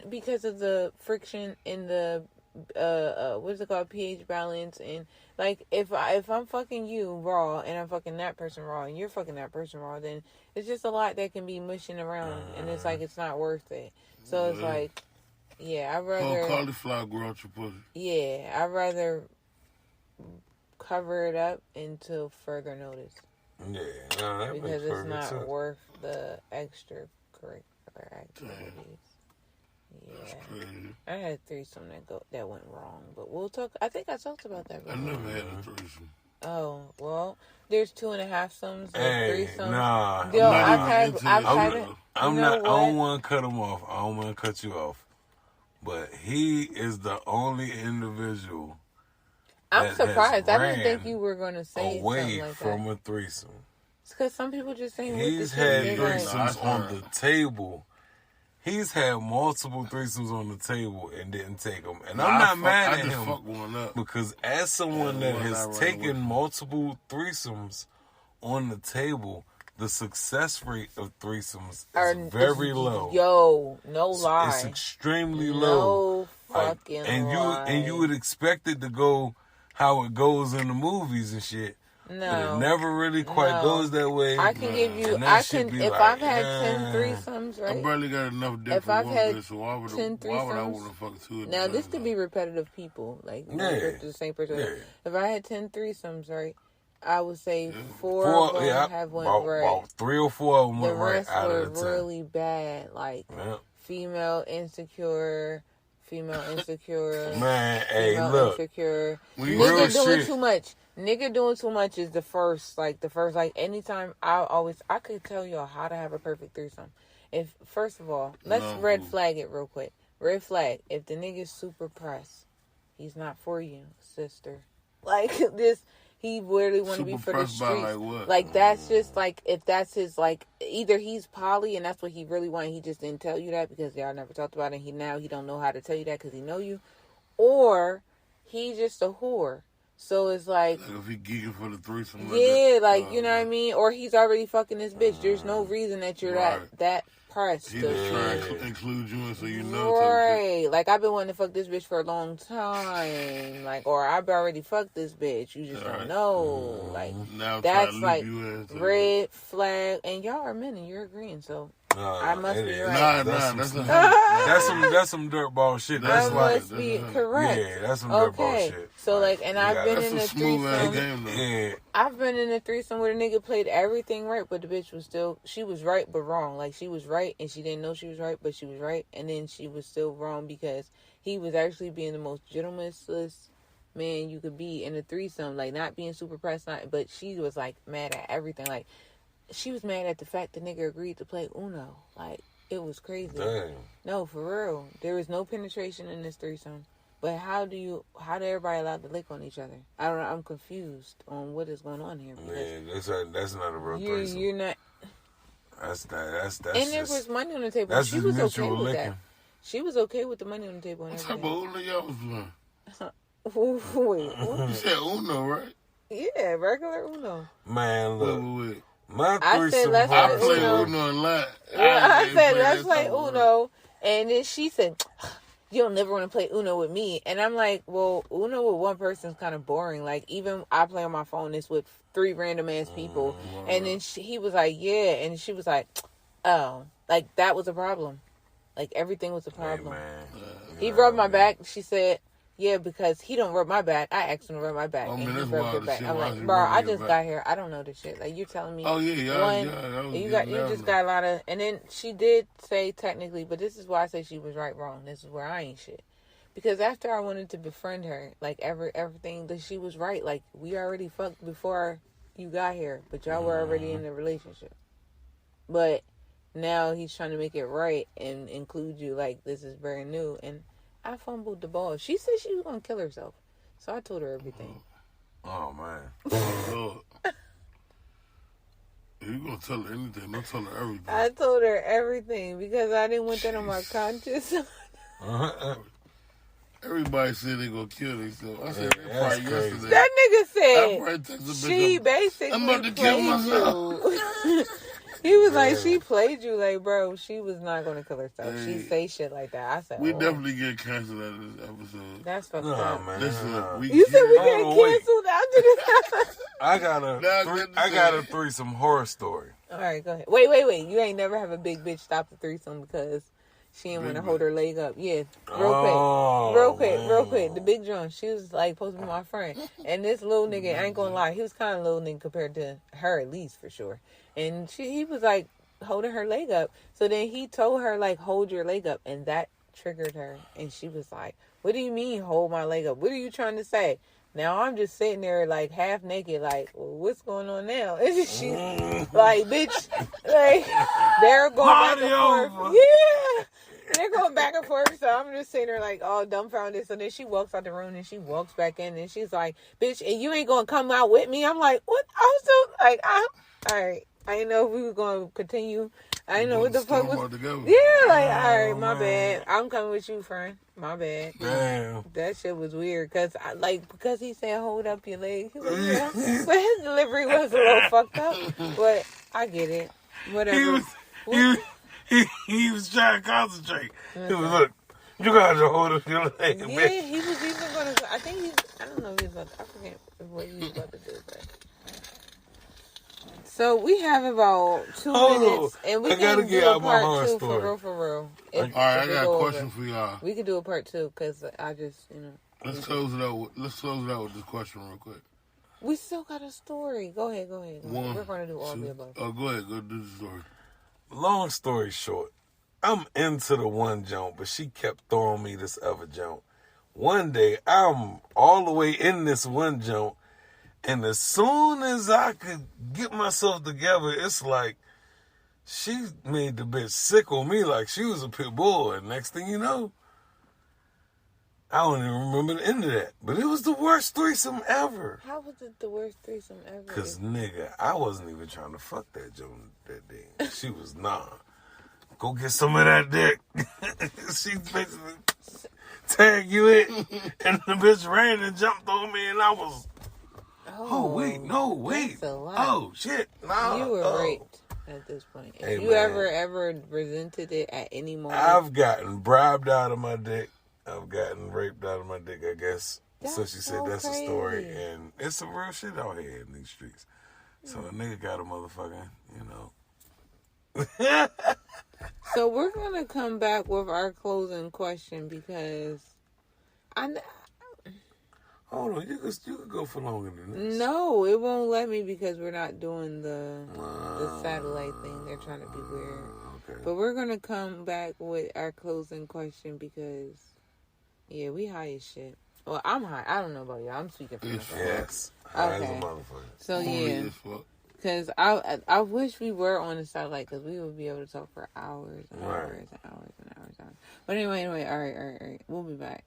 Speaker 1: because of the friction in the what is it called, pH balance, and like if I'm fucking you raw and I'm fucking that person raw and you're fucking that person raw, then it's just a lot that can be mushing around and it's like it's not worth it. So it's like, yeah, I'd rather
Speaker 3: cauliflower grow out your pussy.
Speaker 1: Yeah, I'd rather cover it up until further notice.
Speaker 2: Yeah, no, that
Speaker 1: because
Speaker 2: makes
Speaker 1: it's not
Speaker 2: sense.
Speaker 1: worth the extracurricular activities. Yeah, I had a threesome that went wrong, but we'll talk. I think I talked about that.
Speaker 3: I never had a threesome.
Speaker 1: Oh well, there's 2.5-somes, threesomes.
Speaker 2: Nah,
Speaker 1: yo, I've had it.
Speaker 2: I don't want to cut him off. I don't want to cut you off, but he is the only individual.
Speaker 1: I'm surprised. I didn't think you were going to say
Speaker 2: away
Speaker 1: something like
Speaker 2: from
Speaker 1: that.
Speaker 2: a threesome.
Speaker 1: It's because some people just ain't.
Speaker 2: He's had threesomes on the table. He's had multiple threesomes on the table and didn't take them. And I'm not mad at him because as someone that has taken multiple threesomes on the table, the success rate of threesomes is very low.
Speaker 1: Yo, no lie.
Speaker 2: It's extremely low.
Speaker 1: No fucking lie.
Speaker 2: And you would expect it to go how it goes in the movies and shit.
Speaker 1: No,
Speaker 2: but it never really quite goes that way.
Speaker 1: I can give you. I can if I've had 10 threesomes, right?
Speaker 3: I barely got enough dick for one bitch, so why would I want to fuck two?
Speaker 1: Now this could be repetitive people, like the same person. Yeah. If I had 10 threesomes, right, I would say 4 of them have went right. About
Speaker 2: 3 or 4 of them went right.
Speaker 1: The rest were really bad, like female insecure.
Speaker 2: Man, hey, look.
Speaker 1: Insecure. Nigga doing too much. Nigga doing too much is the first, anytime I could tell y'all how to have a perfect threesome. First of all, let's red flag it real quick. Red flag. If the nigga's super pressed, he's not for you, sister. Like this, he really want to be for the streets. Like that's just like, if that's his, like, either he's poly and that's what he really want. He just didn't tell you that because y'all never talked about it. He don't know how to tell you that because he know you, or he's just a whore. So it's like
Speaker 3: if he geeking for the threesome.
Speaker 1: You know what I mean? Or he's already fucking this bitch. There's no reason that you're that pressed.
Speaker 3: He just trying to include you in so you know.
Speaker 1: Right. Like, I've been wanting to fuck this bitch for a long time. Like, or I've already fucked this bitch. You just don't know. Like,
Speaker 3: now
Speaker 1: that's like red flag. And y'all are men and you're agreeing. So I must be right.
Speaker 2: That's some dirtball shit. That's
Speaker 1: must be correct.
Speaker 2: Yeah, that's some dirtball shit.
Speaker 1: So like, and I've been in a threesome.
Speaker 2: Yeah.
Speaker 1: I've been in a threesome where the nigga played everything right, but the bitch was she was right but wrong. Like, she was right and she didn't know she was right, but she was right, and then she was still wrong because he was actually being the most gentlemanless man you could be in a threesome. Like, not being super pressed, but she was like mad at everything. Like, she was mad at the fact the nigga agreed to play Uno. Like, it was crazy.
Speaker 2: Dang.
Speaker 1: No, for real. There was no penetration in this threesome. But how do everybody allowed to lick on each other? I don't know. I'm confused on what is going on here.
Speaker 2: Man, that's not a real threesome.
Speaker 1: You're not.
Speaker 2: That's
Speaker 1: and there was money on the table.
Speaker 2: That's
Speaker 1: she was okay with
Speaker 2: licking.
Speaker 1: that. She was okay with the money on the table and everything.
Speaker 3: What type of Uno y'all was playing?
Speaker 1: Wait,
Speaker 3: you said Uno, right?
Speaker 1: Yeah, regular Uno.
Speaker 2: Man, look.
Speaker 3: Wait.
Speaker 2: My
Speaker 1: I said, let's
Speaker 3: I
Speaker 1: play
Speaker 3: play
Speaker 1: Uno.
Speaker 3: Uno a lot.
Speaker 1: I said, let's play Uno. And then she said, you don't never want to play Uno with me. And I'm like, well, Uno with one person is kind of boring. Like, even I play on my phone, it's with 3 random ass people. And then he was like, yeah. And she was like, oh. Like, that was a problem. Like, everything was a problem.
Speaker 2: Hey,
Speaker 1: he rubbed my back. She said, yeah, because he don't rub my back. I asked him to rub my back. And he rubbed her back. I'm like, bro, I just got here. I don't know this shit. Like, you're telling me.
Speaker 3: Oh, yeah.
Speaker 1: You just got a lot of. And then she did say technically, but this is why I say she was right wrong. This is where I ain't shit. Because after I wanted to befriend her, like, everything that she was right. Like, we already fucked before you got here, but y'all were already in a relationship. But now he's trying to make it right and include you like this is brand new. And I fumbled the ball. She said she was going to kill herself. So I told her everything.
Speaker 2: Oh, man.
Speaker 3: Oh, you going to tell her anything. Don't tell her everything.
Speaker 1: I told her everything because I didn't want that on my conscience.
Speaker 3: Everybody said they going to kill themselves. I said,
Speaker 2: that's crazy.
Speaker 3: yesterday.
Speaker 1: That nigga said she basically
Speaker 3: I'm about to kill
Speaker 1: played
Speaker 3: myself.
Speaker 1: you. He was like, she played you. Like, bro, she was not going to kill herself.
Speaker 3: Hey,
Speaker 1: She say shit like that. I said,
Speaker 3: we definitely get canceled out of this episode.
Speaker 1: That's fucked up.
Speaker 2: Man.
Speaker 3: Listen,
Speaker 1: You said we get canceled after this.
Speaker 2: I got a threesome horror story.
Speaker 1: All right, go ahead. Wait. You ain't never have a big bitch stop the threesome because she didn't want to hold her leg up. Yeah, real quick. The big John, she was like supposed to be my friend, and this little nigga, I ain't gonna lie, he was kind of little nigga compared to her at least for sure. And he was like holding her leg up. So then he told her like, hold your leg up, and that triggered her, and she was like, what do you mean hold my leg up? What are you trying to say? Now I'm just sitting there like half naked, like, well, what's going on now? And she like, bitch, like they're going back and forth. Yeah. They're going back and forth, so I'm just sitting there like all dumbfounded. So then she walks out the room and she walks back in and she's like, bitch, and you ain't gonna come out with me? I'm like, what? I'm so like, all right. I didn't know if we were gonna continue. I didn't know what the fuck was. Yeah, like, all right, my bad. I'm coming with you, friend. My bad.
Speaker 2: Damn.
Speaker 1: That shit was weird because he said hold up your leg. He was like, yeah. But his delivery was a little fucked up. But I get it. Whatever.
Speaker 2: He was trying to concentrate. He was like, you got to hold up your leg,
Speaker 1: yeah,
Speaker 2: bitch.
Speaker 1: he was even going to, I don't know if he was about to, I forget what he was about to do. But. So we have about 2 minutes. And we can do a part 2 for real.
Speaker 3: All right, I got a question for y'all.
Speaker 1: We can do a part 2 because I just,
Speaker 3: Let's close it out with this question real quick.
Speaker 1: We still got a story. Go ahead. We're going to do all the above.
Speaker 3: Oh, go ahead. Go do the story.
Speaker 2: Long story short, I'm into the one joint, but she kept throwing me this other joint. One day, I'm all the way in this one joint, and as soon as I could get myself together, it's like she made the bitch sick on me like she was a pit bull. And next thing you know, I don't even remember the end of that. But it was the worst threesome ever.
Speaker 1: How was it the worst threesome ever?
Speaker 2: Because, nigga, I wasn't even trying to fuck that joint that day. She was, nah. Go get some of that dick. She basically tagged you in, and the bitch ran and jumped on me, and I was, wait.
Speaker 1: That's a lot.
Speaker 2: Oh, shit. Nah.
Speaker 1: You were raped at this point. If you ever resented it at any moment.
Speaker 2: I've gotten bribed out of my dick. I've gotten raped out of my dick, I guess. So she said that's
Speaker 1: crazy.
Speaker 2: a story, and it's some real shit out here in these streets. So a nigga got a motherfucking,
Speaker 1: So we're going to come back with our closing question because
Speaker 2: hold on, you could go for longer than this.
Speaker 1: No, it won't let me because we're not doing the satellite thing. They're trying to be weird. Okay. But we're going to come back with our closing question because, yeah, we high as shit. Well, I'm high. I don't know about y'all. I'm speaking for myself.
Speaker 2: Yes. High as a motherfucker.
Speaker 1: So, yeah. Because I wish we were on the satellite because we would be able to talk for hours and hours and hours and hours and hours. But anyway, all right. We'll be back.